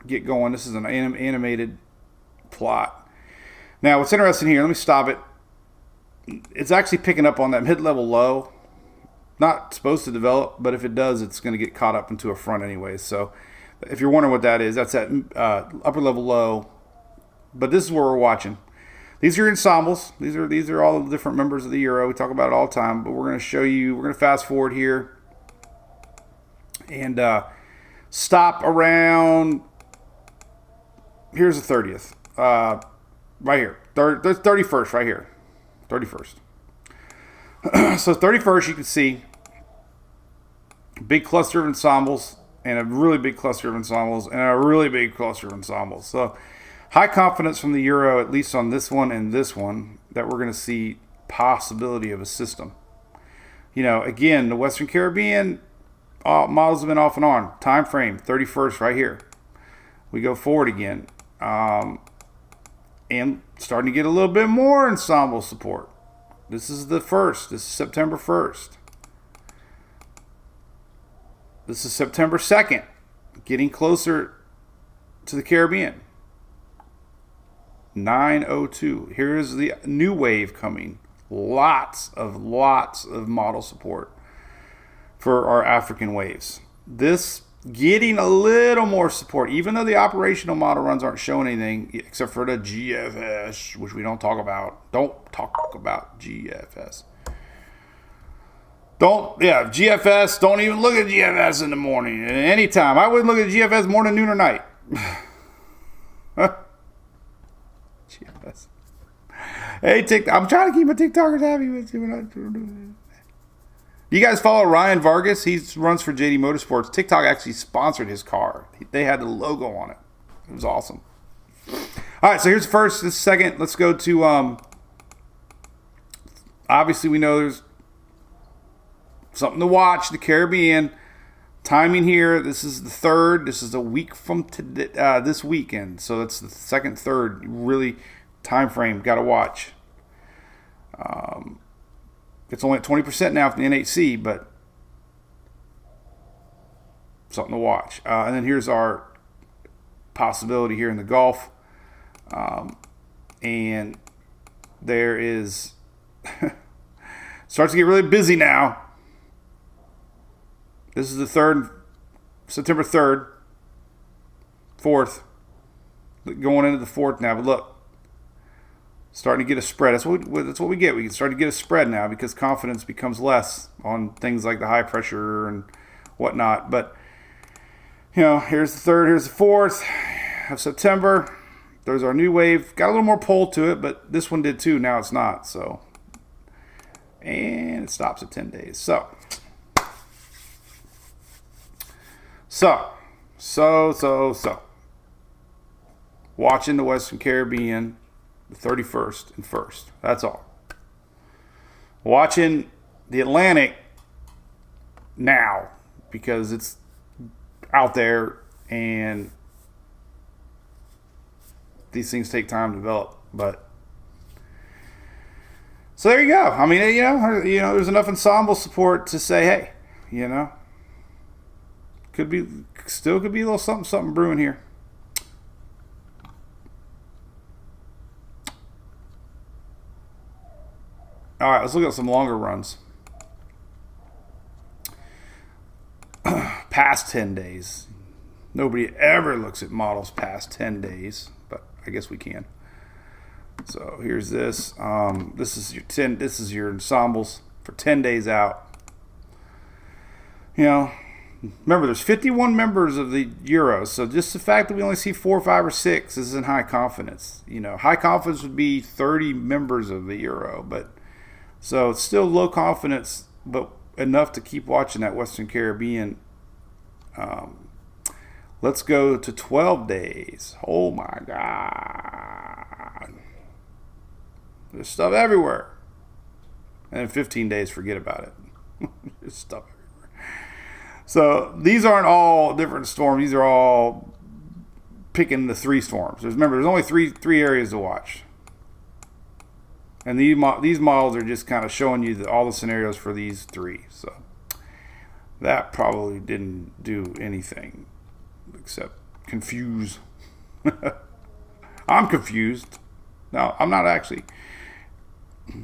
get going. This is an animated plot. Now, what's interesting here, let me stop it. It's actually picking up on that mid-level low. Not supposed to develop, but if it does, it's going to get caught up into a front anyway. So if you're wondering what that is, that's that upper level low. But this is where we're watching. These are ensembles. These are all the different members of the Euro. We talk about it all the time, but we're going to show you. We're going to fast forward here and stop around. Here's the 30th, right here. 31st, right here. 31st. So 31st, you can see big cluster of ensembles and a really big cluster of ensembles and a really big cluster of ensembles. So high confidence from the Euro, at least on this one and this one, that we're going to see possibility of a system. You know, again, the Western Caribbean models have been off and on. Time frame, 31st, right here. We go forward again. And starting to get a little bit more ensemble support. This is the first. This is September 1st. This is September 2nd. Getting closer to the Caribbean. 902. Here's the new wave coming. Lots of model support for our African waves. This getting a little more support, even though the operational model runs aren't showing anything except for the GFS, which we don't talk about. Don't talk about GFS. GFS. Don't even look at GFS in the morning. At any time. I wouldn't look at GFS morning, noon, or night. GFS. Hey, I'm trying to keep my TikTokers happy with you. You guys follow Ryan Vargas? He runs for JD Motorsports. TikTok actually sponsored his car. They had the logo on it. It was awesome. All right, so here's first. This second. Let's go to, obviously we know there's something to watch. The Caribbean. Timing here. This is the 3rd. This is a week from today, this weekend. So that's the 2nd, 3rd. Really time frame. Got to watch. It's only at 20% now from the NHC, but something to watch. And then here's our possibility here in the Gulf. And there is, starts to get really busy now. This is the 3rd, September 3rd, 4th, going into the 4th now. But look. Starting to get a spread. That's what we get. We can start to get a spread now because confidence becomes less on things like the high pressure and whatnot. But, you know, here's the 3rd, here's the 4th of September. There's our new wave. Got a little more pull to it, but this one did too. Now it's not. So, and it stops at 10 days. So. Watching the Western Caribbean. The 31st and 1st. That's all. Watching the Atlantic now because it's out there and these things take time to develop. But so there you go. I mean, you know, there's enough ensemble support to say, hey, you know, could be a little something brewing here. All right, let's look at some longer runs. Past 10 days. Nobody ever looks at models past 10 days, but I guess we can. So here's this. This is your ensembles for 10 days out. You know, remember there's 51 members of the Euro, so just the fact that we only see 4, 5, or 6 isn't high confidence. You know, high confidence would be 30 members of the Euro, but so it's still low confidence, but enough to keep watching that Western Caribbean. Let's go to 12 days. Oh my God. There's stuff everywhere. And in 15 days, forget about it. There's stuff everywhere. So these aren't all different storms. These are all picking the 3 storms. Remember, there's only three areas to watch. And these models are just kind of showing you all the scenarios for these 3. So that probably didn't do anything except confuse. I'm confused. No, I'm not actually.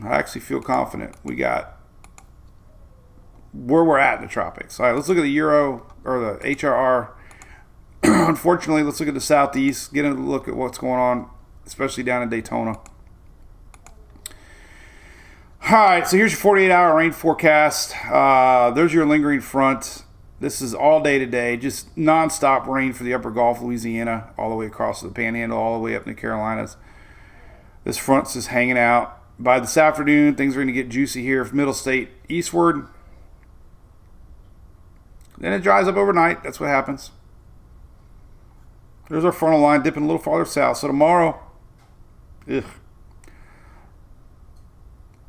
I actually feel confident. We got where we're at in the tropics. All right, let's look at the Euro or the HRR. Unfortunately, let's look at the southeast. Get a look at what's going on, especially down in Daytona. All right, so here's your 48-hour rain forecast. There's your lingering front. This is all day today, just nonstop rain for the upper Gulf, Louisiana, all the way across the Panhandle, all the way up in the Carolinas. This front's just hanging out. By this afternoon, things are going to get juicy here from Middle State eastward. Then it dries up overnight. That's what happens. There's our frontal line dipping a little farther south. So tomorrow,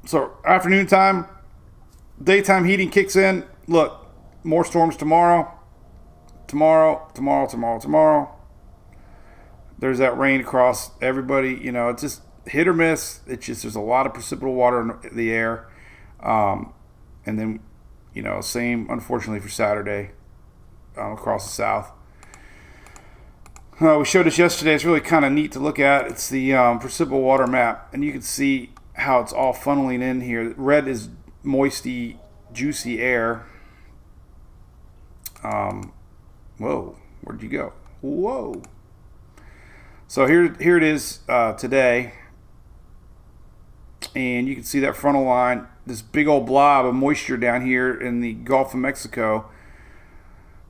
So afternoon time, daytime heating kicks in. Look, more storms tomorrow. Tomorrow. There's that rain across everybody. You know, it's just hit or miss. It's just there's a lot of precipitable water in the air. And then, you know, same, unfortunately, for Saturday across the south. We showed this yesterday. It's really kind of neat to look at. It's the precipitable water map. And you can see how it's all funneling in here. Red is moisty, juicy air. Whoa, where'd you go? Whoa. So here it is today. And you can see that frontal line, this big old blob of moisture down here in the Gulf of Mexico.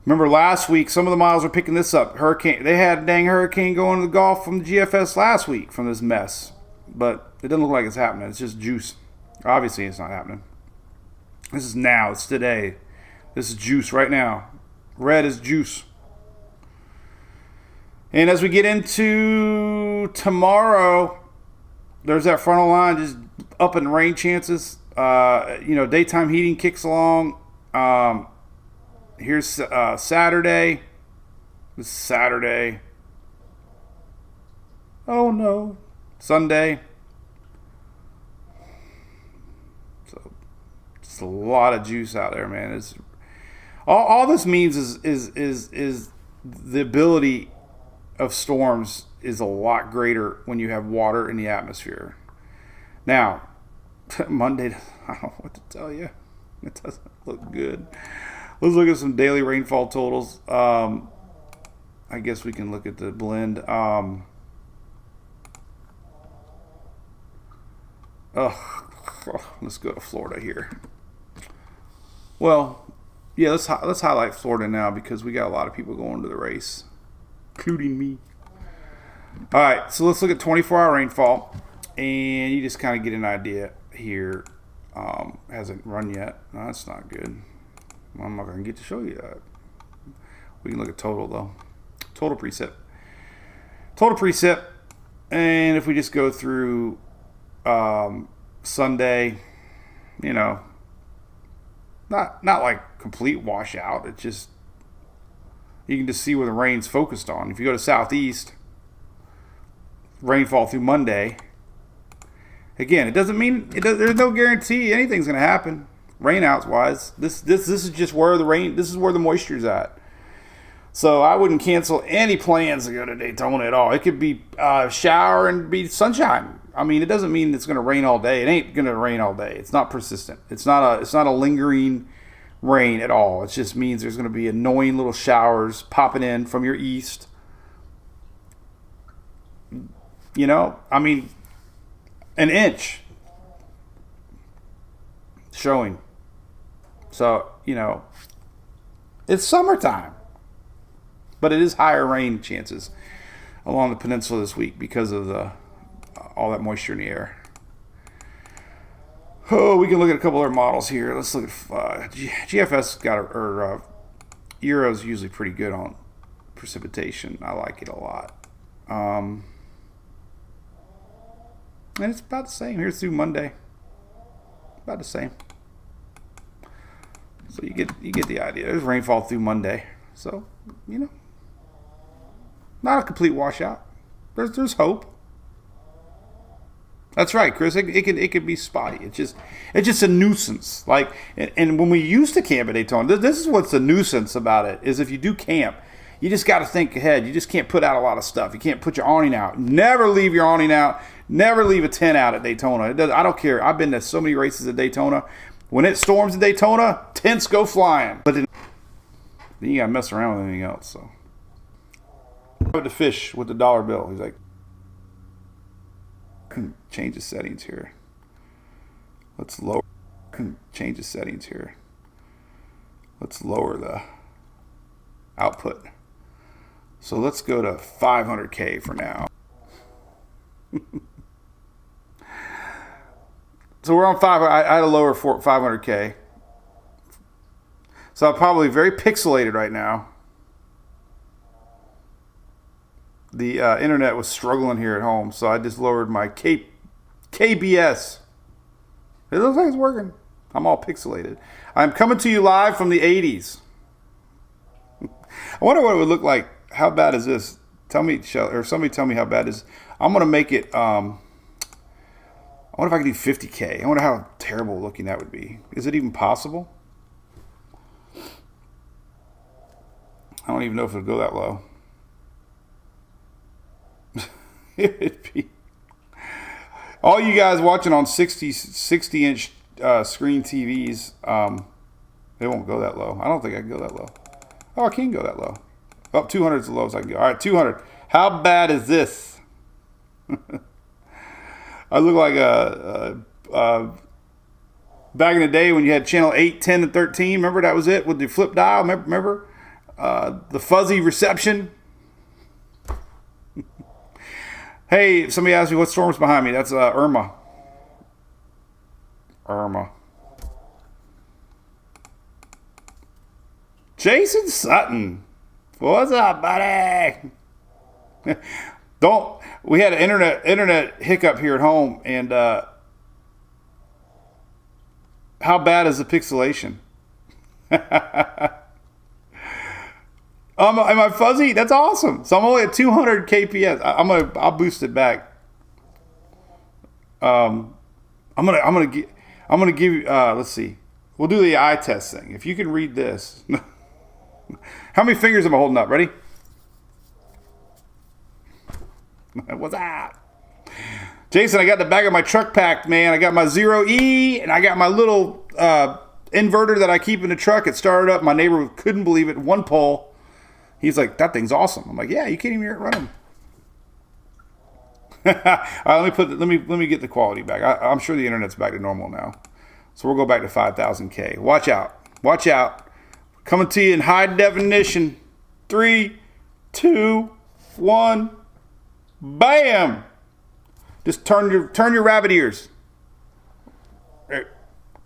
Remember last week, some of the models are picking this up. They had a dang hurricane going to the Gulf from the GFS last week from this mess. But it doesn't look like it's happening. It's just juice. Obviously, it's not happening. This is now. It's today. This is juice right now. Red is juice. And as we get into tomorrow, there's that frontal line just up in rain chances. Daytime heating kicks along. Here's Saturday. This is Saturday. Oh no. Sunday. So just a lot of juice out there, man. It's all this means is the ability of storms is a lot greater when you have water in the atmosphere. Now, Monday, I don't know what to tell you. It doesn't look good. Let's look at some daily rainfall totals. I guess we can look at the blend. Let's go to Florida here. Well, yeah, let's highlight Florida now because we got a lot of people going to the race, including me. All right, so let's look at 24-hour rainfall, and you just kind of get an idea here. Hasn't run yet. No, that's not good. I'm not going to get to show you that. We can look at total, though. Total precip. And if we just go through Sunday, you know, not like complete washout. It's just, you can just see where the rain's focused on. If you go to southeast, rainfall through Monday. Again, it doesn't mean there's no guarantee anything's going to happen rainouts wise. This is just where the rain. This is where the moisture's at. So I wouldn't cancel any plans to go to Daytona at all. It could be shower and be sunshine. I mean, it doesn't mean it's going to rain all day. It ain't going to rain all day. It's not persistent. It's not a lingering rain at all. It just means there's going to be annoying little showers popping in from your east. You know, I mean, an inch showing. So, you know, it's summertime. But it is higher rain chances along the peninsula this week because of all that moisture in the air. Oh, we can look at a couple other models here. Let's look at GFS Euro's usually pretty good on precipitation. I like it a lot. And it's about the same. Here's through Monday. About the same. So you get the idea. There's rainfall through Monday. So, not a complete washout. There's hope. That's right, Chris. It could be spotty. It's just a nuisance. Like, and when we used to camp at Daytona, this is what's the nuisance about it, is if you do camp, you just got to think ahead. You just can't put out a lot of stuff. You can't put your awning out. Never leave your awning out. Never leave a tent out at Daytona. I don't care. I've been to so many races at Daytona. When it storms in Daytona, tents go flying. But then you got to mess around with anything else. So, with the fish with the dollar bill, he's like, change the settings here. Let's lower. Change the settings here. Let's lower the output. So let's go to 500K for now. So we're on 5. I had to lower 500K. So I'm probably very pixelated right now. The internet was struggling here at home, so I just lowered my KBS. It looks like it's working. I'm all pixelated. I'm coming to you live from the 80s. I wonder what it would look like. How bad is this? Tell me, or somebody tell me how bad it is. I'm going to make it, I wonder if I could do 50K. I wonder how terrible looking that would be. Is it even possible? I don't even know if it would go that low. It'd be. All you guys watching on 60-inch screen TVs, it won't go that low. I don't think I can go that low. Oh, I can go that low. Oh, 200 is the lowest I can go. All right, 200. How bad is this? I look like back in the day when you had channel 8, 10, and 13. Remember that was it with the flip dial? Remember the fuzzy reception? Hey, somebody asked me what storm's behind me. That's Irma. Jason Sutton. What's up, buddy? We had an internet hiccup here at home, and how bad is the pixelation? Am I fuzzy? That's awesome. So I'm only at 200 kps. I'll boost it back. I'm gonna give you. Let's see. We'll do the eye test thing. If you can read this. How many fingers am I holding up? Ready? What's that? Jason, I got the back of my truck packed, man. I got my 0E, and I got my little inverter that I keep in the truck. It started up. My neighbor couldn't believe it. One pole. He's like, that thing's awesome. I'm like, yeah, you can't even hear it running. All right, let me get the quality back. I'm sure the internet's back to normal now. So we'll go back to 5,000K. Watch out. Coming to you in high definition. 3, 2, 1. Bam! Just turn your rabbit ears.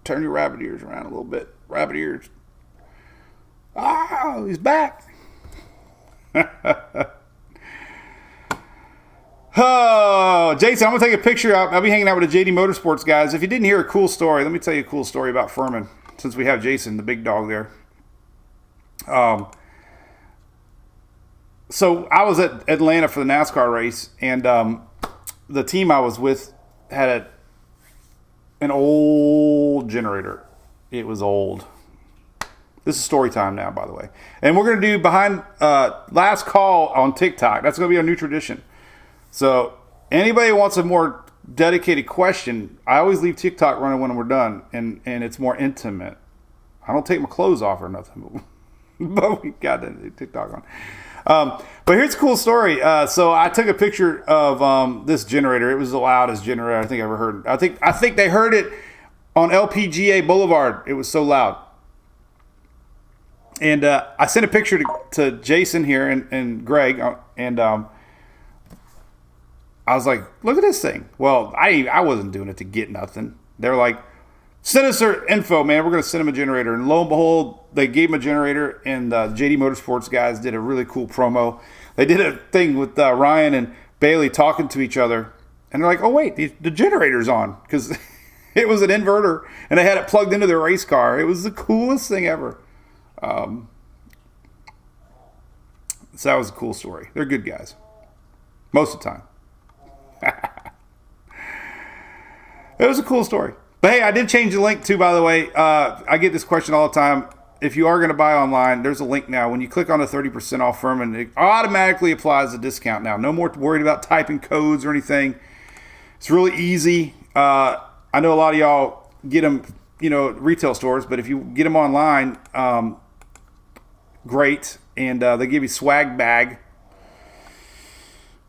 Turn your rabbit ears around a little bit. Rabbit ears. Oh, he's back. Oh, Jason, I'm going to take a picture. I'll be hanging out with the JD Motorsports guys. If you didn't hear a cool story, let me tell you a cool story about Furman, since we have Jason, the big dog there. So I was at Atlanta for the NASCAR race, and the team I was with had an old generator. It was old. This is story time now, by the way. And we're going to do behind last call on TikTok. That's going to be our new tradition. So anybody who wants a more dedicated question, I always leave TikTok running when we're done, and it's more intimate. I don't take my clothes off or nothing, but we got the TikTok on. But here's a cool story. So I took a picture of this generator. It was the loudest generator I think I ever heard. I think they heard it on LPGA Boulevard. It was so loud. And I sent a picture to Jason here and Greg, and I was like, look at this thing. Well, I wasn't doing it to get nothing. They're like, send us their info, man. We're going to send them a generator. And lo and behold, they gave him a generator, and JD Motorsports guys did a really cool promo. They did a thing with Ryan and Bailey talking to each other, And they're like, oh, wait, the generator's on. Because it was an inverter, and they had it plugged into their race car. It was the coolest thing ever. So that was a cool story. They're good guys. Most of the time. It was a cool story. But hey, I did change the link too, by the way. I get this question all the time. If you are going to buy online, there's a link now. When you click on the 30% off Furman, it automatically applies a discount now. No more worried about typing codes or anything. It's really easy. I know a lot of y'all get them, at retail stores, but if you get them online, great. And they give you swag bag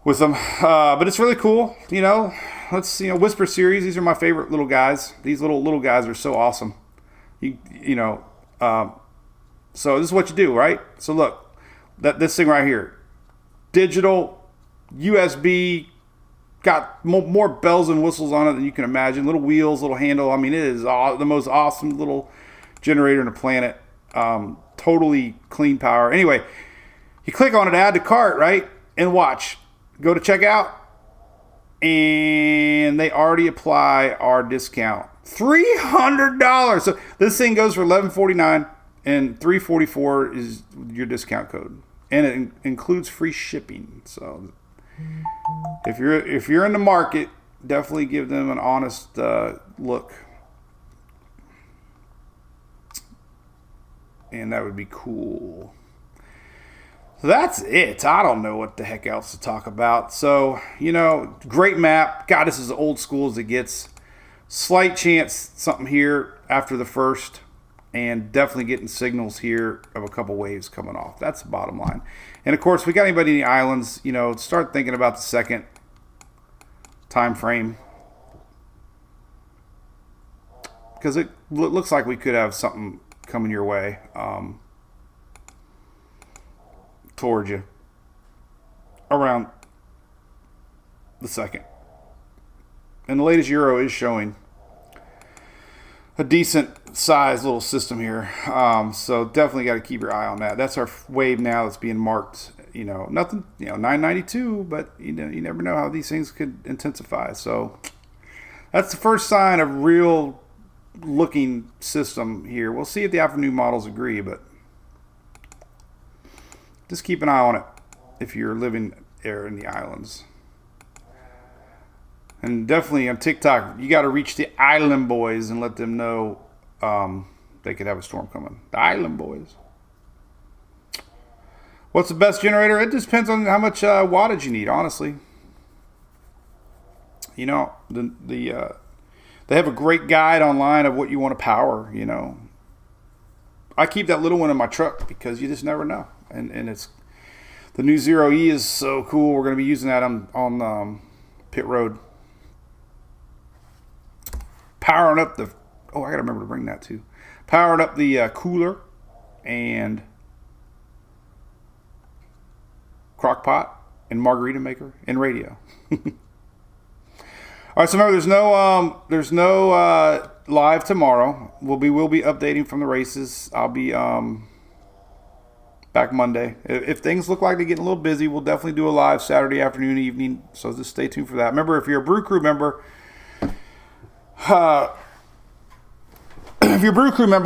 with them. But it's really cool. Whisper Series. These are my favorite little guys. These little guys are so awesome. So this is what you do, right? So look, this thing right here, digital, USB, got more bells and whistles on it than you can imagine. Little wheels, little handle. I mean, it is the most awesome little generator on the planet. Totally clean power. Anyway, you click on it, add to cart, right? And watch. Go to checkout, and they already apply our discount. $300. So this thing goes for $11.49, and $344 is your discount code, and it includes free shipping. So if you're in the market, definitely give them an honest look, and that would be cool. So that's it. I don't know what the heck else to talk about. So, great map. God, this is as old school as it gets. Slight chance something here after the first, and definitely getting signals here of a couple waves coming off. That's the bottom line. And of course, we got anybody in the islands, start thinking about the second time frame, because it looks like we could have something coming your way. Towards you around the second. And the latest Euro is showing a decent sized little system here. So definitely got to keep your eye on that. That's our wave now that's being marked, nothing, 992, but you never know how these things could intensify. So that's the first sign of real looking system here. We'll see if the afternoon models agree, but just keep an eye on it if you're living there in the islands. And definitely on TikTok, you got to reach the island boys and let them know they could have a storm coming. The island boys. What's the best generator? It just depends on how much wattage you need, honestly. They have a great guide online of what you want to power, I keep that little one in my truck because you just never know. And it's the new Zero E is so cool. We're going to be using that on pit road. Powering up I got to remember to bring that too. Powering up the cooler and crock pot and margarita maker and radio. All right, so remember, there's no live tomorrow. We'll be updating from the races. I'll be back Monday. If things look like they're getting a little busy, we'll definitely do a live Saturday afternoon, evening. So just stay tuned for that. Remember, if you're a Brew Crew member,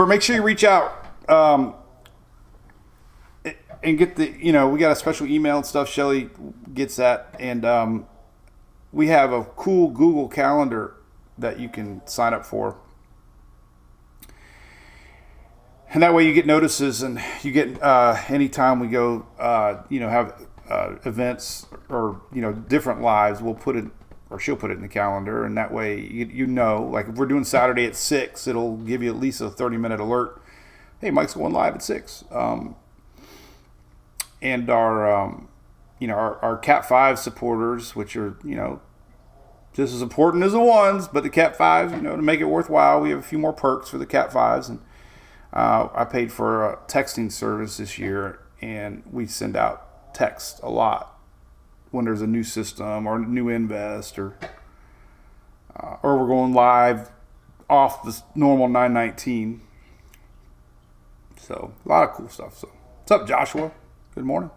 make sure you reach out and get the, we got a special email and stuff. Shelly gets that, and we have a cool Google Calendar that you can sign up for. And that way you get notices, and you get anytime we go, have events or, different lives, we'll put it, or she'll put it in the calendar. And that way, like if we're doing Saturday at 6, it'll give you at least a 30-minute alert. Hey, Mike's going live at 6. And our Cat 5 supporters, which are, just as important as the ones, but the Cat 5s, to make it worthwhile, we have a few more perks for the Cat 5s. And I paid for a texting service this year, and we send out text a lot when there's a new system or a new invest, or we're going live off the normal 919. So a lot of cool stuff. So what's up, Joshua? Good morning.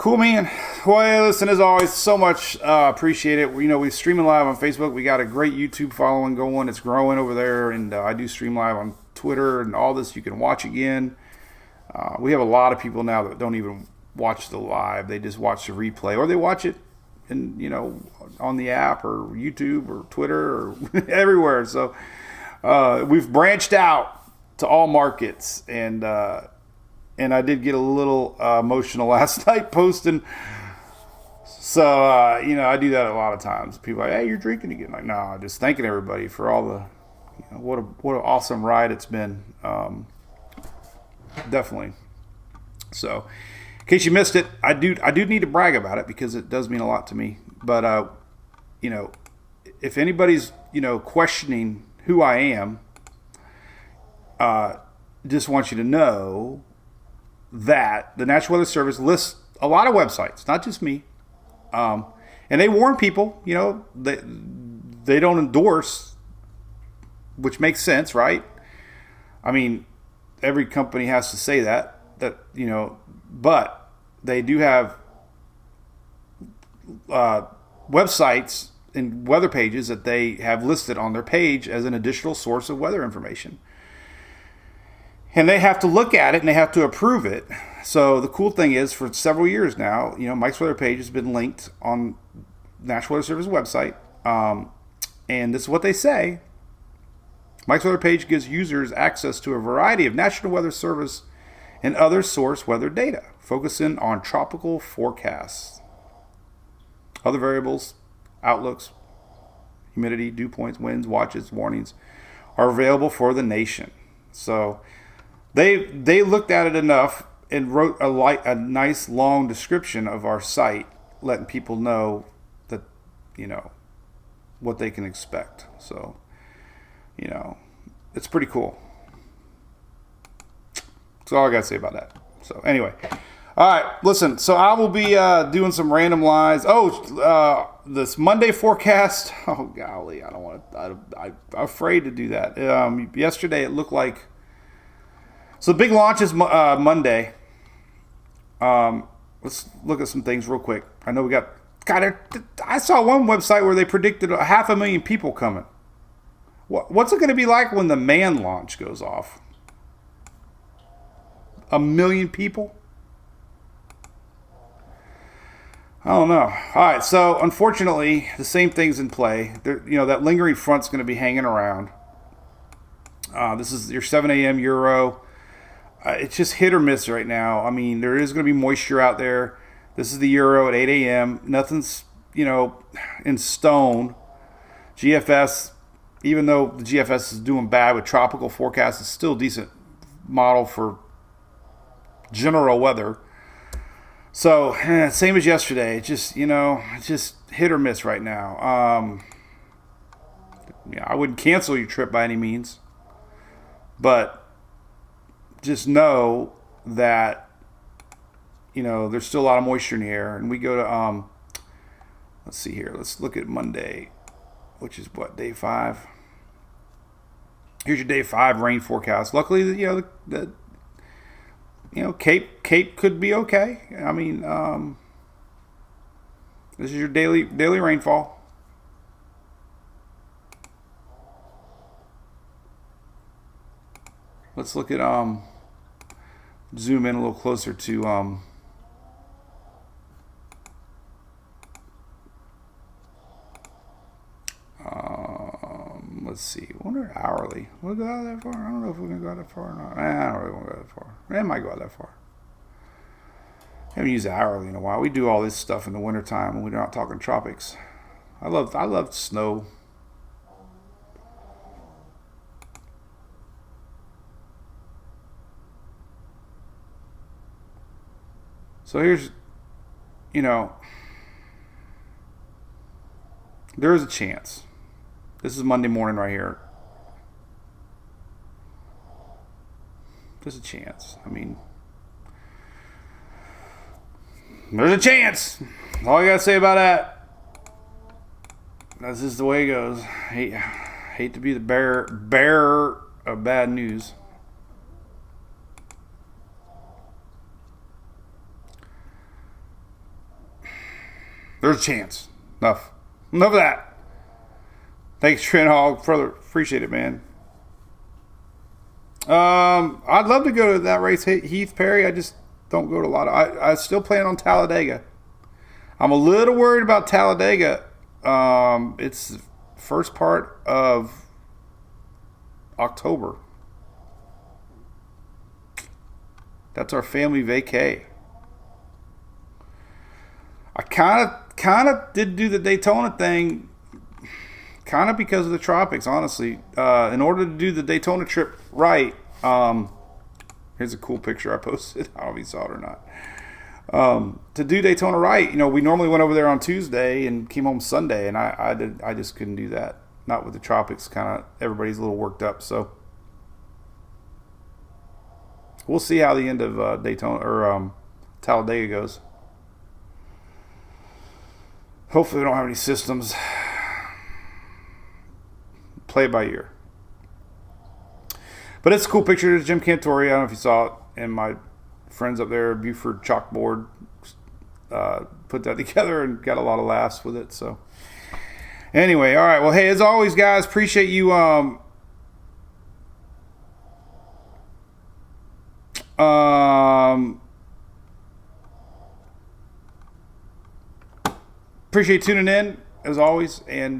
Cool, man. Well, hey, listen, as always, so much appreciate it. We're streaming live on Facebook. We got a great YouTube following going. It's growing over there, and I do stream live on Twitter and all this. You can watch again. We have a lot of people now that don't even watch the live. They just watch the replay, or they watch it on the app or YouTube or Twitter or everywhere. So we've branched out to all markets, and I did get a little emotional last night posting. So I do that a lot of times. People are like, hey, you're drinking again. Like, no, just thanking everybody for all the what an awesome ride it's been. Definitely. So, in case you missed it, I do need to brag about it because it does mean a lot to me. But if anybody's questioning who I am, just want you to know that the National Weather Service lists a lot of websites, not just me, and they warn people. They don't endorse, which makes sense, right? I mean, every company has to say that but they do have websites and weather pages that they have listed on their page as an additional source of weather information. And they have to look at it and they have to approve it. So the cool thing is, for several years now, Mike's Weather page has been linked on National Weather Service website. And this is what they say. Mike's Weather page gives users access to a variety of National Weather Service and other source weather data, focusing on tropical forecasts. Other variables, outlooks, humidity, dew points, winds, watches, warnings are available for the nation. So they looked at it enough and wrote a nice long description of our site, letting people know that what they can expect. So it's pretty cool. That's all I got to say about that. So anyway, all right, listen. So I will be doing some random lives. This Monday forecast. Oh golly, I don't want to. I'm afraid to do that. Yesterday it looked like. So the big launch is Monday. Let's look at some things real quick. I know we got. God, I saw one website where they predicted 500,000 people coming. What's it going to be like when the manned launch goes off? 1 million people? I don't know. All right, so unfortunately, the same thing's in play. That lingering front's going to be hanging around. This is your 7 a.m. Euro. It's just hit or miss right now. I mean, there is going to be moisture out there. This is the Euro at 8 a.m. Nothing's, in stone. GFS, even though the GFS is doing bad with tropical forecasts, it's still a decent model for general weather. So, same as yesterday. It's just, it's just hit or miss right now. I wouldn't cancel your trip by any means. But just know that, there's still a lot of moisture in the air. And we go to, let's see here. Let's look at Monday, which is day 5. Here's your day 5 rain forecast. Luckily, Cape could be okay. I mean, this is your daily rainfall. Let's look at zoom in a little closer to let's see. I wonder hourly. We'll go out that far. I don't know if we're gonna go out that far or not. I don't really want to go that far. It might go out that far. I haven't used hourly in a while. We do all this stuff in the wintertime when we're not talking tropics. I love snow. So here's, there is a chance. This is Monday morning right here. There's a chance. I mean, there's a chance. All I gotta say about that. That's just the way it goes. Hate to be the bearer of bad news. There's a chance. Enough of that. Thanks, Trent Hogg. Further appreciate it, man. I'd love to go to that race, Heath Perry. I just don't go to a lot of. I still plan on Talladega. I'm a little worried about Talladega. It's the first part of October. That's our family vacay. I kind of did do the Daytona thing, kind of because of the tropics, honestly. In order to do the Daytona trip right, here's a cool picture I posted. I don't know if you saw it or not. To do Daytona right, you know, we normally went over there on Tuesday and came home Sunday, and I just couldn't do that. Not with the tropics. Kind of everybody's a little worked up, so we'll see how the end of Daytona or Talladega goes. Hopefully we don't have any systems. Play it by ear. But it's a cool picture. There's Jim Cantori. I don't know if you saw it. And my friends up there, Buford Chalkboard, put that together and got a lot of laughs with it. So anyway, all right. Well, hey, as always, guys, appreciate you appreciate tuning in as always, and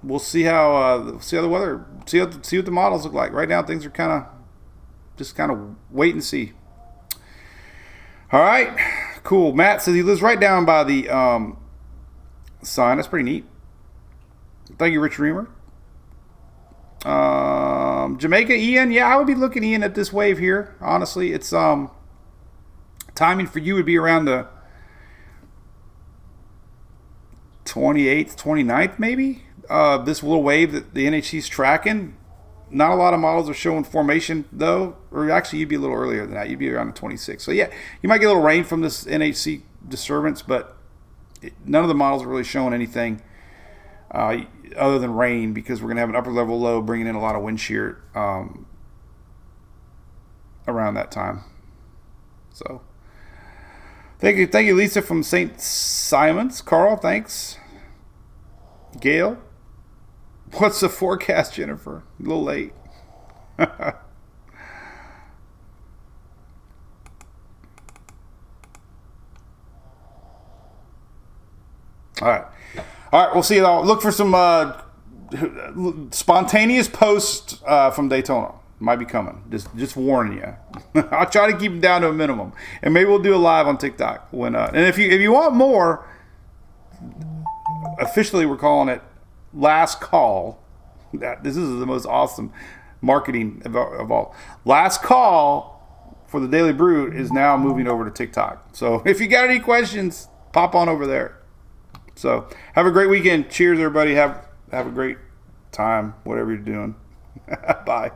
we'll see how the weather, see what the models look like. Right now, things are kind of wait and see. All right, cool. Matt says he lives right down by the sign. That's pretty neat. Thank you, Rich Reamer. Jamaica Ian, yeah, I would be looking Ian at this wave here. Honestly, it's timing for you would be around the 28th, 29th, maybe. This little wave that the NHC's tracking. Not a lot of models are showing formation though, or actually you'd be a little earlier than that. You'd be around the 26th. So yeah, you might get a little rain from this NHC disturbance, but none of the models are really showing anything other than rain, because we're going to have an upper level low bringing in a lot of wind shear around that time. So thank you, Lisa from St. Simons. Carl, thanks. Gail, what's the forecast, Jennifer? A little late. All right. We'll see you all. Look for some spontaneous posts from Daytona. Might be coming. Just warning you. I'll try to keep them down to a minimum, and maybe we'll do a live on TikTok when. And if you want more, officially we're calling it Last Call. This is the most awesome marketing of all. Last Call for the Daily Brew is now moving over to TikTok. So if you got any questions, pop on over there. So have a great weekend. Cheers, everybody. Have a great time, whatever you're doing. Bye.